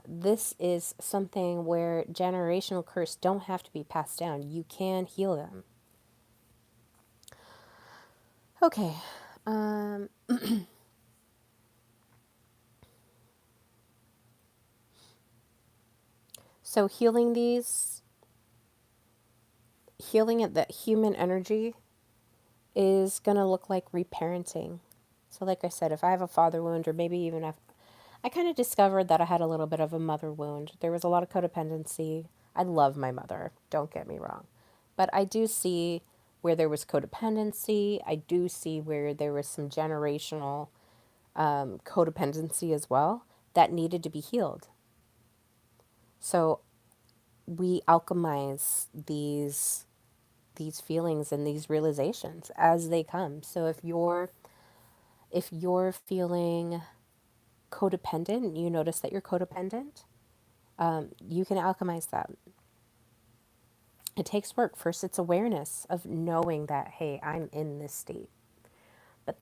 [SPEAKER 1] This is something where generational curse don't have to be passed down. You can heal them. Okay. Um, so healing at that human energy is going to look like reparenting. So like I said, if I have a father wound, or maybe even if I kind of discovered that I had a little bit of a mother wound. There was a lot of codependency. I love my mother, don't get me wrong. But I do see where there was codependency. I do see where there was some generational codependency as well that needed to be healed. So we alchemize these feelings and these realizations as they come. So if you're feeling codependent, you notice that you're codependent, you can alchemize that. It takes work. First, it's awareness of knowing that, hey, I'm in this state. But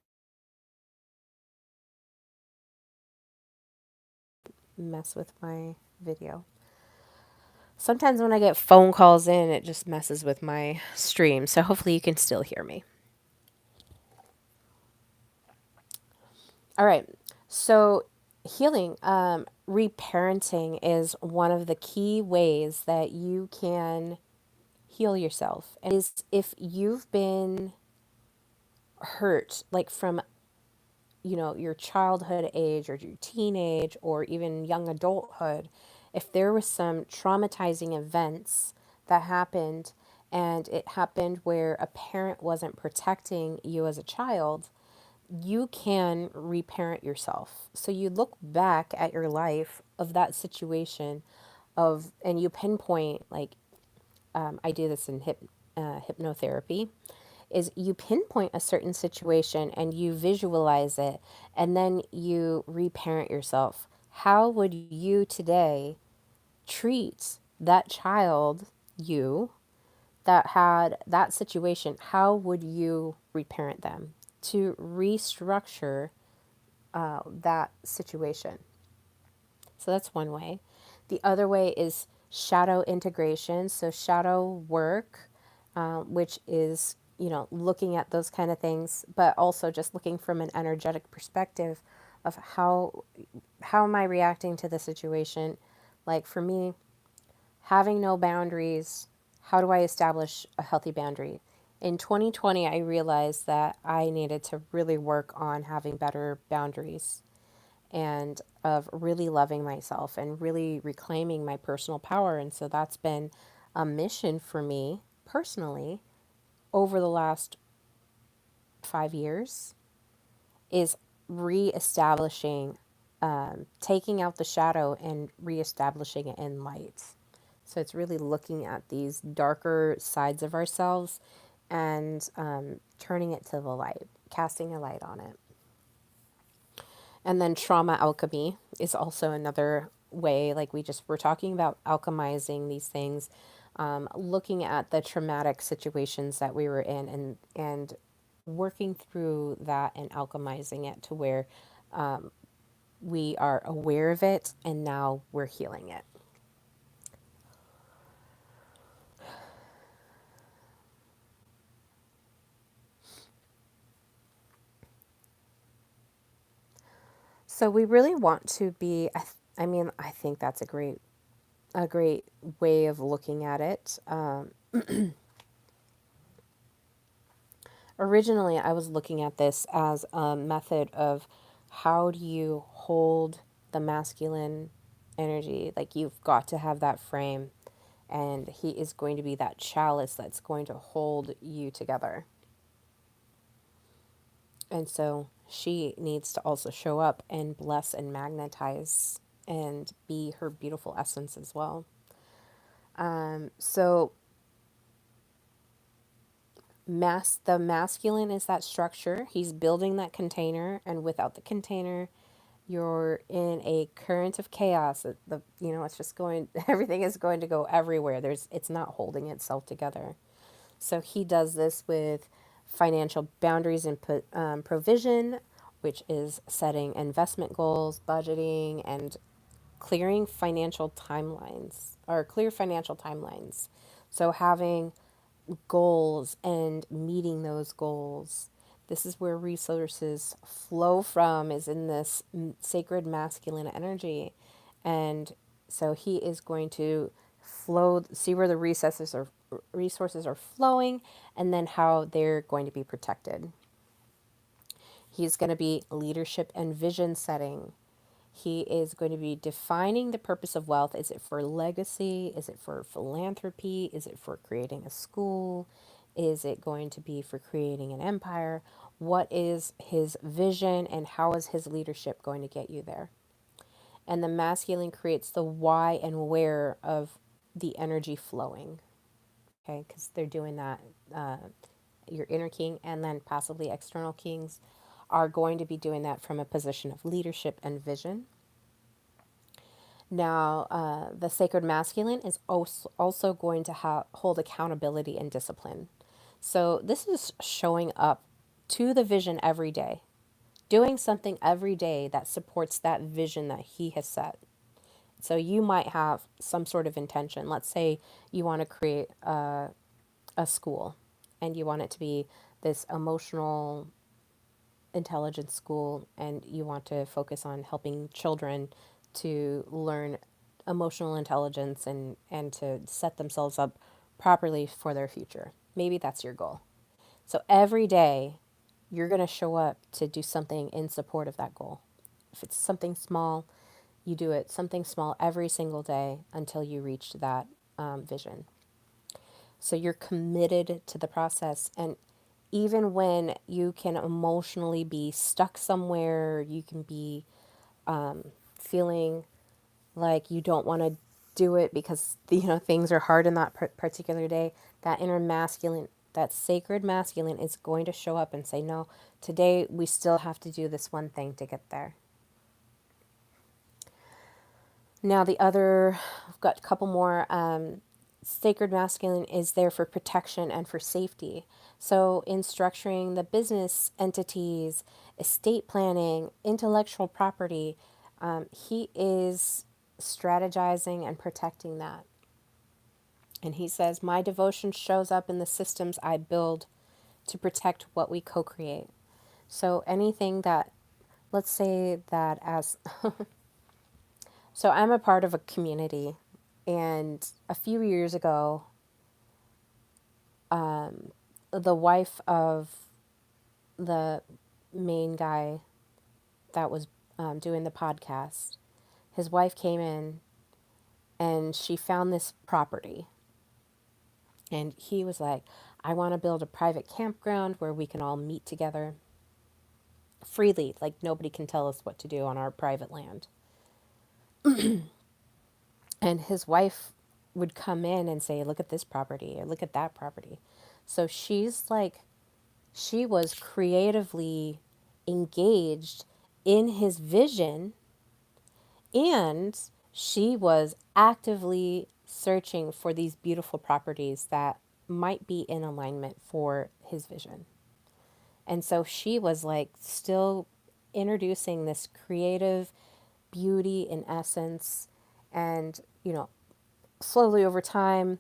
[SPEAKER 1] mess with my video. Sometimes when I get phone calls in, it just messes with my stream. So hopefully you can still hear me. All right. So healing, reparenting is one of the key ways that you can heal yourself. And is if you've been hurt, like from your childhood age or your teenage or even young adulthood, if there was some traumatizing events that happened and it happened where a parent wasn't protecting you as a child, you can reparent yourself. So you look back at your life of that situation and you pinpoint, like, I do this in hypnotherapy, is you pinpoint a certain situation and you visualize it, and then you reparent yourself. How would you today treat that child, you, that had that situation? How would you reparent them to restructure that situation? So that's one way. The other way is shadow integration. So shadow work, which is, looking at those kind of things, but also just looking from an energetic perspective of how am I reacting to the situation? Like for me, having no boundaries, how do I establish a healthy boundary? In 2020, I realized that I needed to really work on having better boundaries and of really loving myself and really reclaiming my personal power. And so that's been a mission for me personally over the last 5 years, is reestablishing, taking out the shadow and reestablishing it in light. So it's really looking at these darker sides of ourselves and turning it to the light, casting a light on it. And then trauma alchemy is also another way, like we just were talking about alchemizing these things, looking at the traumatic situations that we were in and working through that and alchemizing it to where we are aware of it and now we're healing it. So we really want to be, I mean, I think that's a great way of looking at it. Originally, I was looking at this as a method of how do you hold the masculine energy? Like, you've got to have that frame, and he is going to be that chalice that's going to hold you together. And so she needs to also show up and bless and magnetize and be her beautiful essence as well. So the masculine is that structure. He's building that container, and without the container, you're in a current of chaos. It's just going. Everything is going to go everywhere. It's not holding itself together. So he does this with financial boundaries and provision, which is setting investment goals, budgeting, and clearing financial timelines or clear financial timelines. So having goals and meeting those goals. This is where resources flow from, is in this sacred masculine energy. And so he is going to flow, see where the resources are flowing, and then how they're going to be protected. He's going to be leadership and vision setting. He is going to be defining the purpose of wealth. Is it for legacy? Is it for philanthropy? Is it for creating a school? Is it going to be for creating an empire? What is his vision and how is his leadership going to get you there? And the masculine creates the why and where of the energy flowing. Okay, because they're doing that. Your inner king and then possibly external kings are going to be doing that from a position of leadership and vision. Now, the sacred masculine is also going to hold accountability and discipline. So, this is showing up to the vision every day, doing something every day that supports that vision that he has set. So, you might have some sort of intention. Let's say you want to create a school and you want it to be this emotional intelligence school, and you want to focus on helping children to learn emotional intelligence and to set themselves up properly for their future. Maybe that's your goal. So every day you're going to show up to do something in support of that goal. If it's something small, you do it something small every single day until you reach that vision. So you're committed to the process. And even when you can emotionally be stuck somewhere, you can be feeling like you don't want to do it because things are hard in that particular day, that inner masculine, that sacred masculine is going to show up and say, no, today we still have to do this one thing to get there. Now I've got a couple more. Sacred masculine is there for protection and for safety. So in structuring the business entities, estate planning, intellectual property, he is strategizing and protecting that. And he says, my devotion shows up in the systems I build to protect what we co-create. So anything that, let's say that as, so I'm a part of a community, and a few years ago, the wife of the main guy that was doing the podcast, his wife came in and she found this property. And he was like, I want to build a private campground where we can all meet together freely. Like, nobody can tell us what to do on our private land. And his wife would come in and say, look at this property or look at that property. So she was creatively engaged in his vision, and she was actively searching for these beautiful properties that might be in alignment for his vision. And so she was like still introducing this creative beauty in essence. And, slowly over time,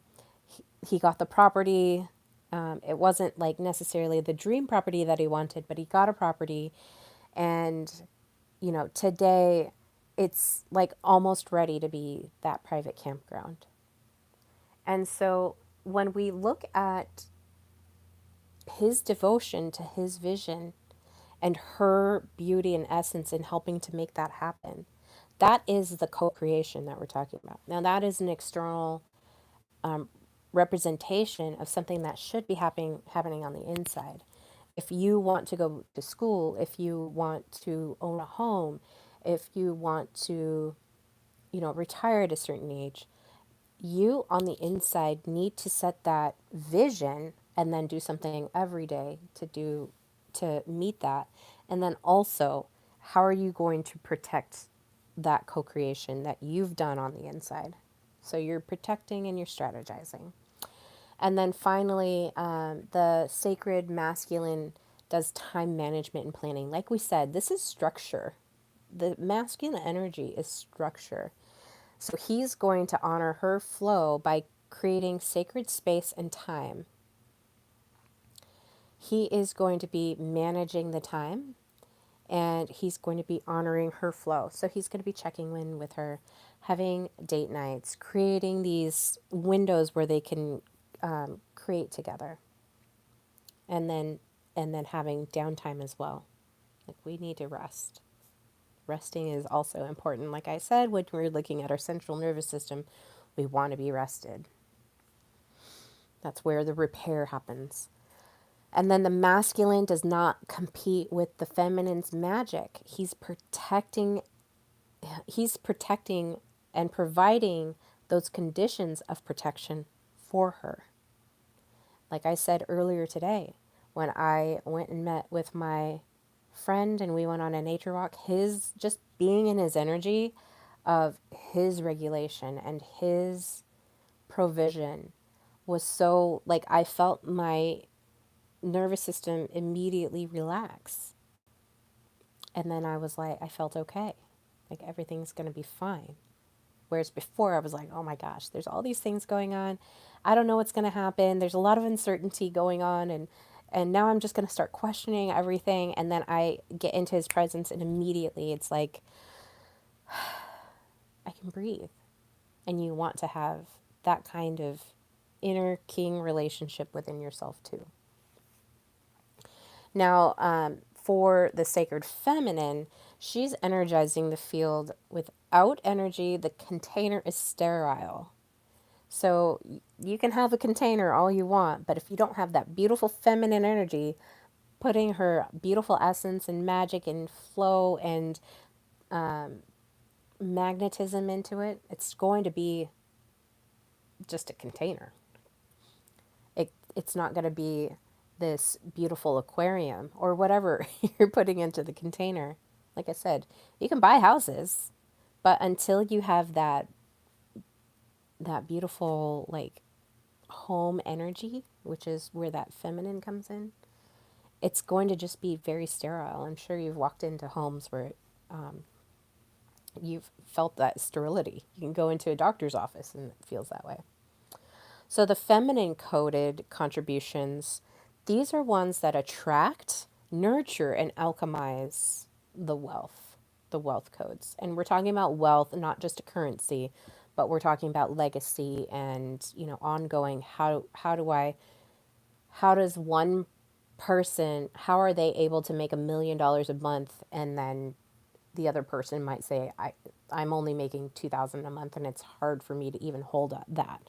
[SPEAKER 1] he got the property. It wasn't like necessarily the dream property that he wanted, but he got a property. And, today it's like almost ready to be that private campground. And so when we look at his devotion to his vision and her beauty and essence in helping to make that happen, that is the co-creation that we're talking about. Now, that is an external representation of something that should be happening on the inside. If you want to go to school, if you want to own a home, if you want to, retire at a certain age, you on the inside need to set that vision and then do something every day to meet that. And then also, how are you going to protect that co-creation that you've done on the inside? So you're protecting and you're strategizing. And then finally, the sacred masculine does time management and planning. Like we said, this is structure. The masculine energy is structure. So he's going to honor her flow by creating sacred space and time. He is going to be managing the time, and he's going to be honoring her flow. So he's going to be checking in with her, having date nights, creating these windows where they can create together, and then having downtime as well. Like, we need to rest. Resting is also important. Like I said, when we're looking at our central nervous system, we want to be rested. That's where the repair happens. And then the masculine does not compete with the feminine's magic. He's protecting and providing those conditions of protection for her. Like I said earlier today, when I went and met with my friend and we went on a nature walk, his just being in his energy of his regulation and his provision was so, like, I felt my nervous system immediately relax. And then I was like, I felt okay. Like, everything's going to be fine. Whereas before I was like, oh my gosh, there's all these things going on. I don't know what's going to happen. There's a lot of uncertainty going on. And now I'm just going to start questioning everything. And then I get into his presence and immediately it's like, I can breathe. And you want to have that kind of inner king relationship within yourself too. Now, for the sacred feminine, she's energizing the field without energy. The container is sterile. So you can have a container all you want, but if you don't have that beautiful feminine energy, putting her beautiful essence and magic and flow and magnetism into it, it's going to be just a container. It's not going to be this beautiful aquarium or whatever you're putting into the container. Like I said, you can buy houses, but until you have that beautiful like home energy, which is where that feminine comes in, it's going to just be very sterile. I'm sure you've walked into homes where you've felt that sterility. You can go into a doctor's office and it feels that way. So the feminine coded contributions, these are ones that attract, nurture, and alchemize the wealth codes. And we're talking about wealth, not just a currency, but we're talking about legacy and, ongoing. How does one person, how are they able to make $1 million a month, and then the other person might say, I'm only making 2,000 a month and it's hard for me to even hold up that.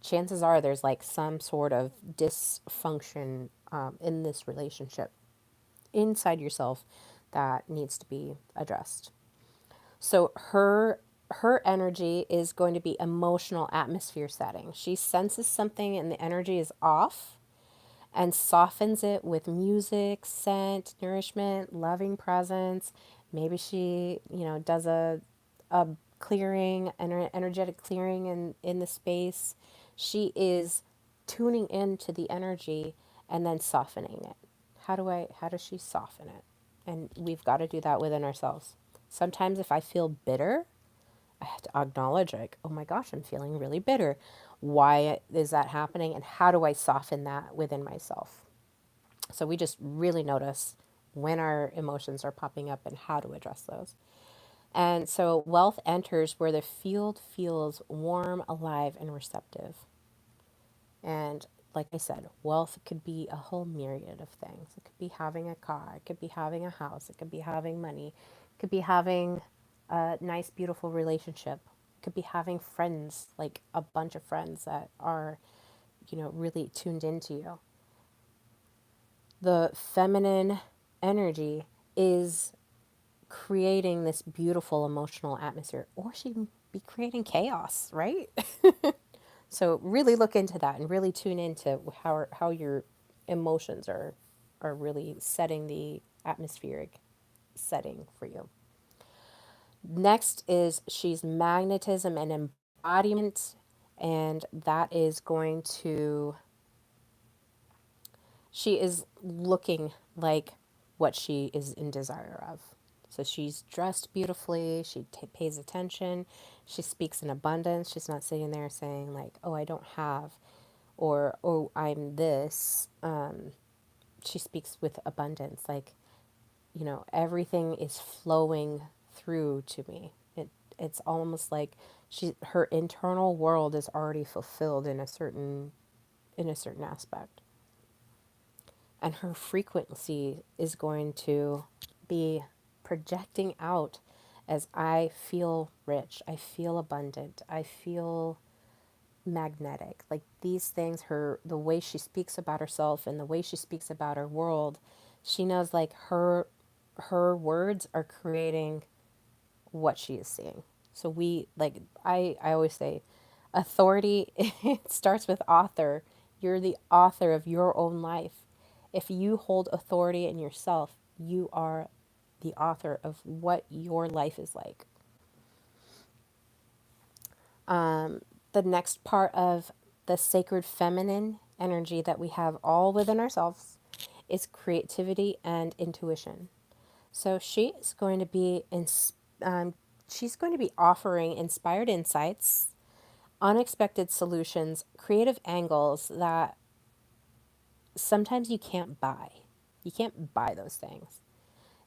[SPEAKER 1] Chances are there's like some sort of dysfunction in this relationship inside yourself that needs to be addressed. So her energy is going to be emotional atmosphere setting. She senses something and the energy is off and softens it with music, scent, nourishment, loving presence. Maybe she, does a clearing, an energetic clearing in the space. She is tuning into the energy and then softening it. How does she soften it? And we've got to do that within ourselves. Sometimes if I feel bitter, I have to acknowledge, like, oh my gosh, I'm feeling really bitter. Why is that happening? And how do I soften that within myself? So we just really notice when our emotions are popping up and how to address those. And so wealth enters where the field feels warm, alive, and receptive. And like I said, wealth could be a whole myriad of things. It could be having a car, it could be having a house, it could be having money, it could be having a nice, beautiful relationship, it could be having friends, like a bunch of friends that are, really tuned into you. The feminine energy is creating this beautiful emotional atmosphere, or she can be creating chaos, right? So really look into that and really tune into how your emotions are really setting the atmospheric setting for you. Next is she's magnetism and embodiment, and that is going to she is looking like what she is in desire of. So she's dressed beautifully, she pays attention, she speaks in abundance. She's not sitting there saying, like, oh, I don't have, or oh, I'm this. She speaks with abundance, like, everything is flowing through to me. It's almost like her internal world is already fulfilled in a certain aspect, and her frequency is going to be projecting out as I feel rich, I feel abundant, I feel magnetic. Like these things, the way she speaks about herself and the way she speaks about her world, she knows like her words are creating what she is seeing. So we like I always say authority it starts with author. You're the author of your own life. If you hold authority in yourself, you are the author of what your life is like. The next part of the sacred feminine energy that we have all within ourselves is creativity and intuition. So she is going to be she's going to be offering inspired insights, unexpected solutions, creative angles that sometimes you can't buy. You can't buy those things.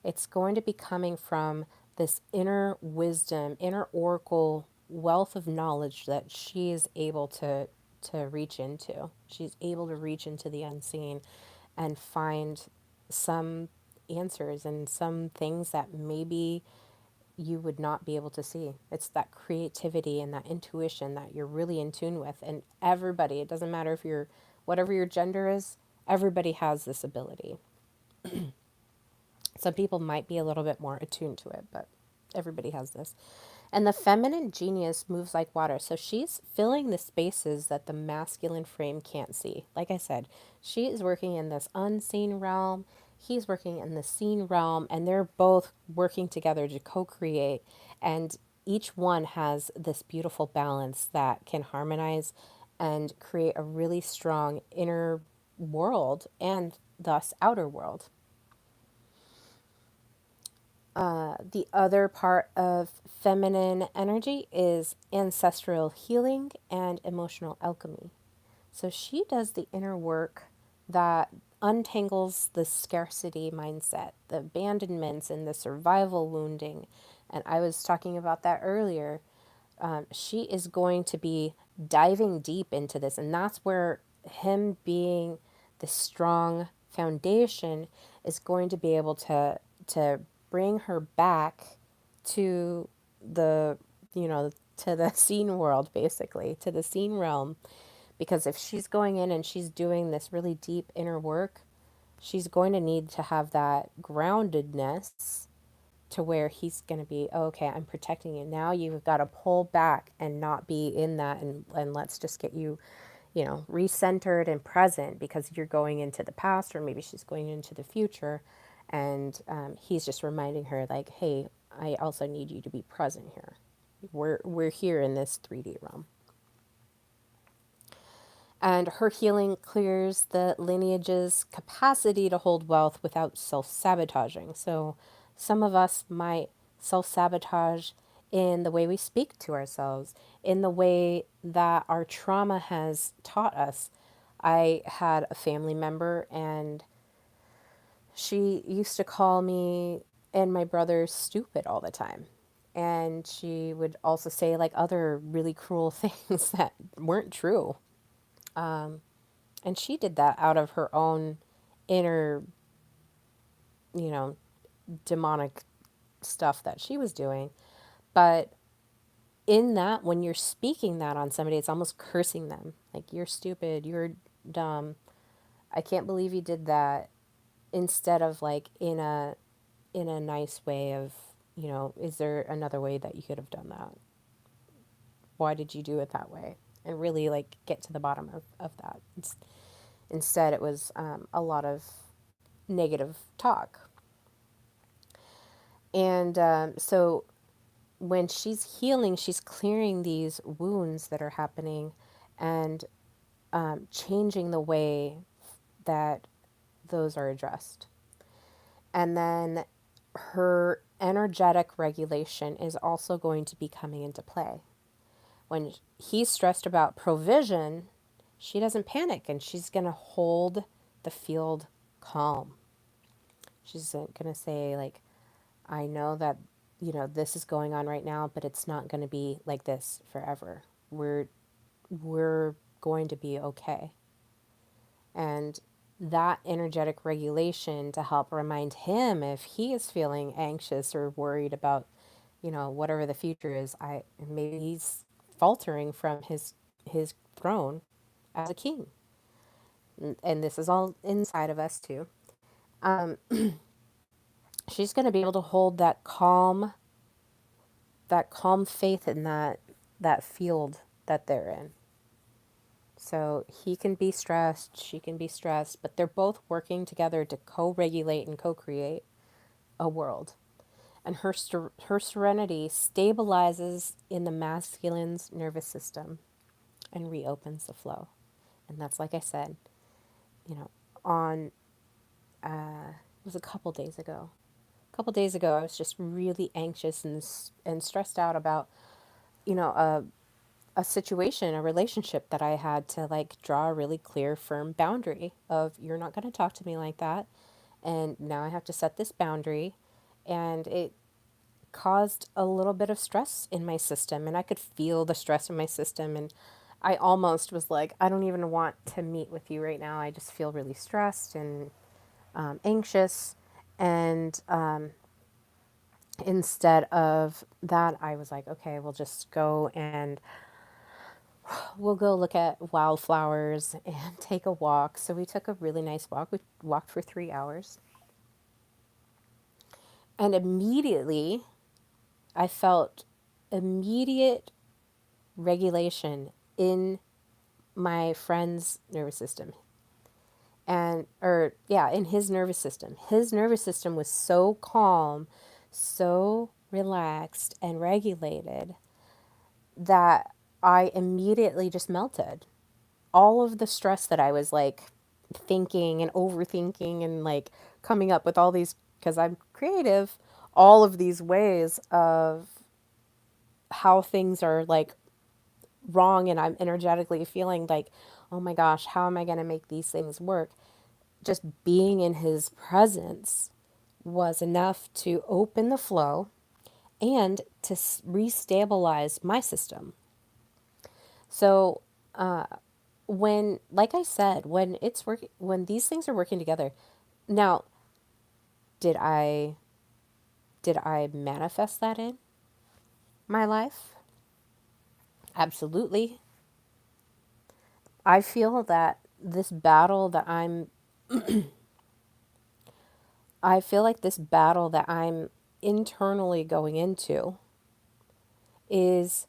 [SPEAKER 1] It's going to be coming from this inner wisdom, inner oracle wealth of knowledge that she is able to reach into. She's able to reach into the unseen and find some answers and some things that maybe you would not be able to see. It's that creativity and that intuition that you're really in tune with. And everybody, it doesn't matter if you're, whatever your gender is, everybody has this ability. Some people might be a little bit more attuned to it, but everybody has this. And the feminine genius moves like water. So she's filling the spaces that the masculine frame can't see. Like I said, she is working in this unseen realm. He's working in the seen realm, and they're both working together to co create. And each one has this beautiful balance that can harmonize and create a really strong inner world and thus outer world. The other part of feminine energy is ancestral healing and emotional alchemy. So she does the inner work that untangles the scarcity mindset, the abandonments, and the survival wounding. And I was talking about that earlier. She is going to be diving deep into this, and that's where him being the strong foundation is going to be able to bring her back to the to the scene world, basically to the scene realm, because if she's going in and she's doing this really deep inner work, she's going to need to have that groundedness to where he's going to be, oh, okay, I'm protecting you. Now you've got to pull back and not be in that, and let's just get you, recentered and present, because you're going into the past, or maybe she's going into the future. And he's just reminding her, like, hey, I also need you to be present here. We're here in this 3D realm. And her healing clears the lineage's capacity to hold wealth without self sabotaging. So, some of us might self sabotage in the way we speak to ourselves, in the way that our trauma has taught us. I had a family member, and she used to call me and my brother stupid all the time. And she would also say like other really cruel things that weren't true. And she did that out of her own inner, you know, demonic stuff that she was doing. But in that, when you're speaking that on somebody, it's almost cursing them. Like, you're stupid, you're dumb, I can't believe you did that. Instead of like in a nice way of, is there another way that you could have done that? Why did you do it that way? And really like get to the bottom of that. Instead, it was a lot of negative talk. And so when she's healing, she's clearing these wounds that are happening, and changing the way that those are addressed. And then her energetic regulation is also going to be coming into play. When he's stressed about provision, she doesn't panic, and she's going to hold the field calm. She's going to say, like, I know that, this is going on right now, but it's not going to be like this forever. We're going to be okay. And that energetic regulation to help remind him, if he is feeling anxious or worried about, whatever the future is, I maybe he's faltering from his throne as a king. And this is all inside of us too. She's going to be able to hold that calm faith in that field that they're in. So he can be stressed, she can be stressed, but they're both working together to co-regulate and co-create a world. And her serenity stabilizes in the masculine's nervous system and reopens the flow. And that's, like I said, on it was a couple days ago. A couple days ago, I was just really anxious and stressed out about, you know, a a situation, a relationship that I had to like draw a really clear, firm boundary of, you're not going to talk to me like that. And now I have to set this boundary. And it caused a little bit of stress in my system. And I could feel the stress in my system. And I almost was like, I don't even want to meet with you right now. I just feel really stressed. And anxious. And instead of that, I was like, okay, we'll just go and we'll go look at wildflowers and take a walk. So we took a really nice walk. We walked for 3 hours. And immediately, I felt immediate regulation in my friend's nervous system. And, or yeah, in his nervous system. His nervous system was so calm, so relaxed and regulated that I immediately just melted. All of the stress that I was like thinking and overthinking and like coming up with all these, because I'm creative, all of these ways of how things are like wrong, and I'm energetically feeling like, oh my gosh, how am I going to make these things work? Just being in his presence was enough to open the flow and to restabilize my system. So when, like I said, when it's working, when these things are working together, now, did I did I manifest that in my life? Absolutely. I feel that this battle that I feel like this battle that I'm internally going into is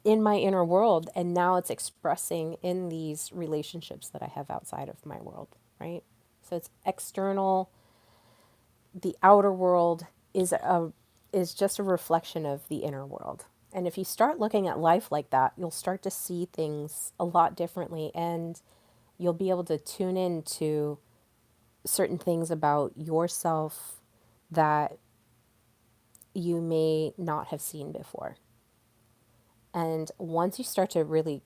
[SPEAKER 1] in my inner world, and now it's expressing in these relationships that I have outside of my world, right? So it's external. The outer world is just a reflection of the inner world. And if you start looking at life like that, you'll start to see things a lot differently, and you'll be able to tune into certain things about yourself that you may not have seen before. And once you start to really,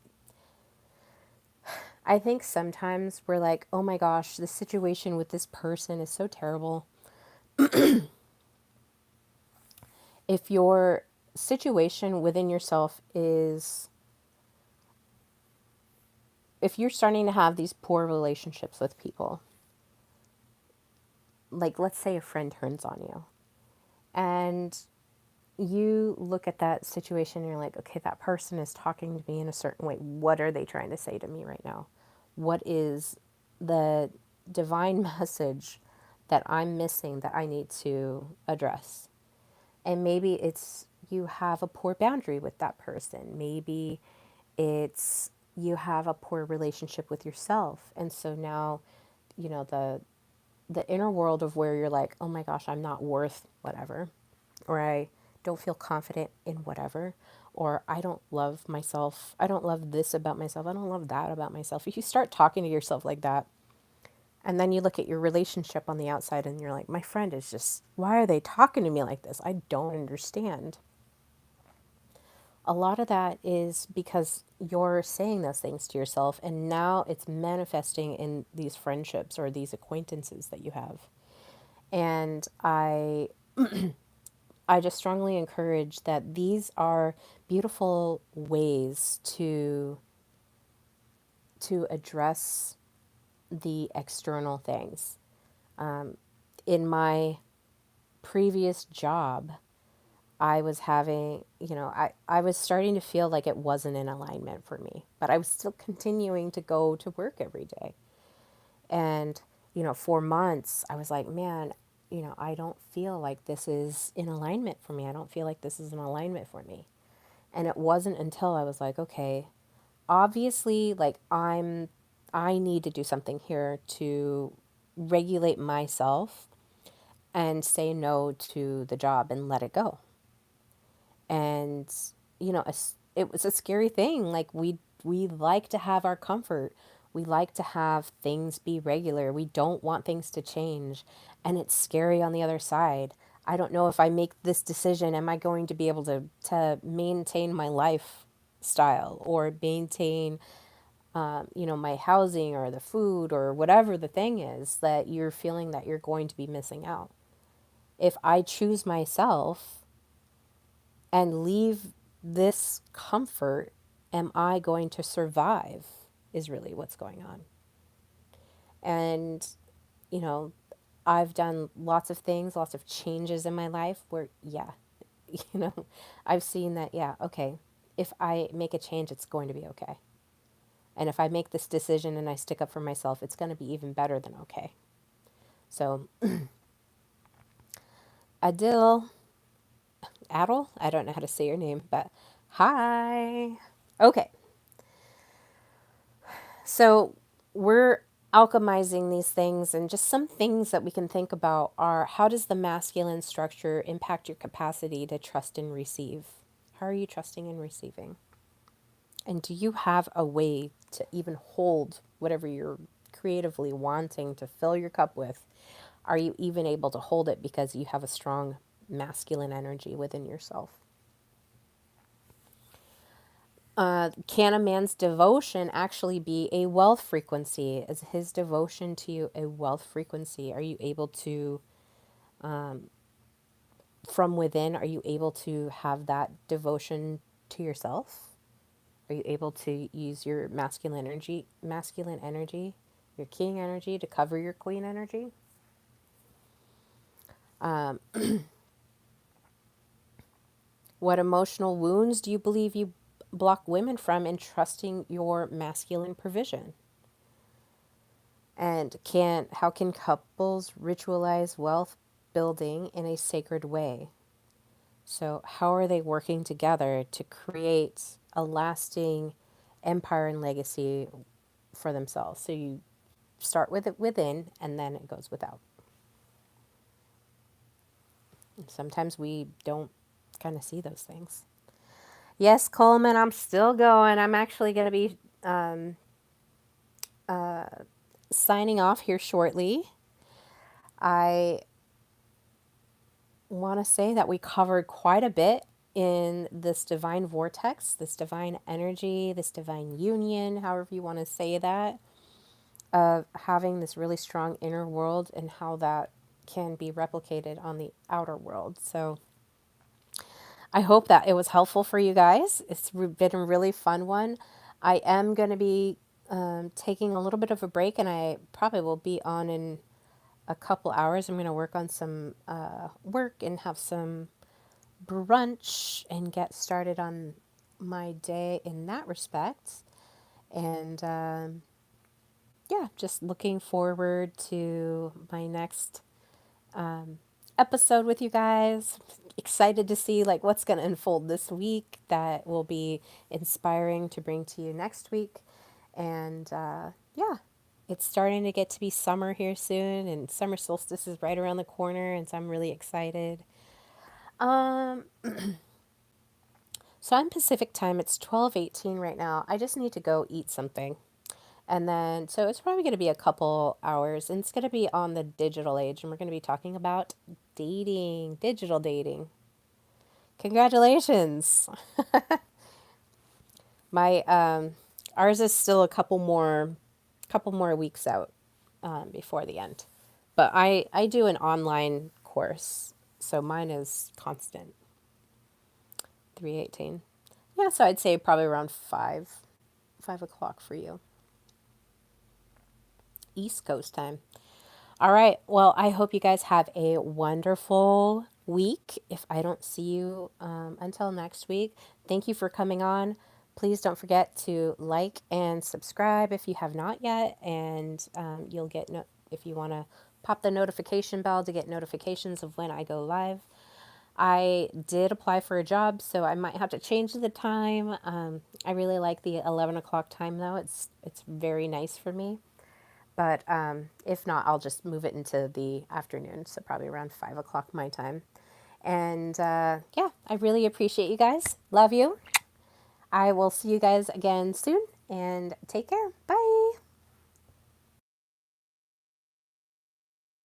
[SPEAKER 1] I think sometimes we're like, oh my gosh, the situation with this person is so terrible. If your situation within yourself is, if you're starting to have these poor relationships with people, like let's say a friend turns on you, and you look at that situation and you're like, okay, that person is talking to me in a certain way. What are they trying to say to me right now? What is the divine message that I'm missing that I need to address? And maybe it's you have a poor boundary with that person. Maybe it's you have a poor relationship with yourself. And so now, the inner world of where you're like, oh my gosh, I'm not worth whatever, or I don't feel confident in whatever, or I don't love myself. I don't love this about myself. I don't love that about myself. If you start talking to yourself like that, and then you look at your relationship on the outside and you're like, my friend is just, why are they talking to me like this? I don't understand. A lot of that is because you're saying those things to yourself, and now it's manifesting in these friendships or these acquaintances that you have. And I just strongly encourage that these are beautiful ways to address the external things. In my previous job, I was having, I was starting to feel like it wasn't in alignment for me, but I was still continuing to go to work every day. And, for months, I was like, man, I don't feel like this is in alignment for me. I don't feel like this is in alignment for me. And it wasn't until I was like, okay, obviously, like I need to do something here to regulate myself and say no to the job and let it go. And it was a scary thing. Like we like to have our comfort. We like to have things be regular. We don't want things to change, and it's scary on the other side. I don't know if I make this decision, am I going to be able to maintain my lifestyle or maintain my housing or the food or whatever the thing is that you're feeling that you're going to be missing out. If I choose myself and leave this comfort, am I going to survive? Is really what's going on. And you know, I've done lots of things, lots of changes in my life where, yeah, you know, I've seen that, yeah, okay, if I make a change, it's going to be okay. And if I make this decision and I stick up for myself, it's going to be even better than okay. So, Adil, Adil, I don't know how to say your name, but hi. Okay, so we're alchemizing these things, and just some things that we can think about are, how does the masculine structure impact your capacity to trust and receive? How are you trusting and receiving? And do you have a way to even hold whatever you're creatively wanting to fill your cup with? Are you even able to hold it because you have a strong masculine energy within yourself? Can a man's devotion actually be a wealth frequency? Is his devotion to you a wealth frequency? Are you able to, from within, are you able to have that devotion to yourself? Are you able to use your masculine energy, your king energy to cover your queen energy? What emotional wounds do you believe you block women from in trusting your masculine provision? And how can couples ritualize wealth building in a sacred way? So how are they working together to create a lasting empire and legacy for themselves? So you start with it within and then it goes without. And sometimes we don't kind of see those things. Yes, Coleman, I'm still going. I'm actually going to be signing off here shortly. I want to say that we covered quite a bit in this divine vortex, this divine energy, this divine union, however you want to say that, of having this really strong inner world and how that can be replicated on the outer world. So I hope that it was helpful for you guys. It's been a really fun one. I am going to be taking a little bit of a break, and I probably will be on in a couple hours. I'm going to work on some work and have some brunch and get started on my day in that respect. And yeah, just looking forward to my next episode with you guys. Excited to see like what's going to unfold this week that will be inspiring to bring to you next week. And yeah, it's starting to get to be summer here soon, and summer solstice is right around the corner, and so I'm really excited. Um, so I'm Pacific time. It's 12:18 right now. I just need to go eat something. And then, so it's probably going to be a couple hours, and it's going to be on the digital age, and we're going to be talking about dating, digital dating. Congratulations. My ours is still a couple more weeks out before the end. But I do an online course, so mine is constant. 3:18. Yeah, so I'd say probably around 5 o'clock for you. East Coast time. All right. Well, I hope you guys have a wonderful week. If I don't see you until next week, thank you for coming on. Please don't forget to like and subscribe if you have not yet, and you'll get if you want to pop the notification bell to get notifications of when I go live. I did apply for a job, so I might have to change the time. I really like the 11 o'clock time though. It's very nice for me. But if not, I'll just move it into the afternoon, so probably around 5 o'clock my time. And yeah, I really appreciate you guys. Love you. I will see you guys again soon, and take care. Bye.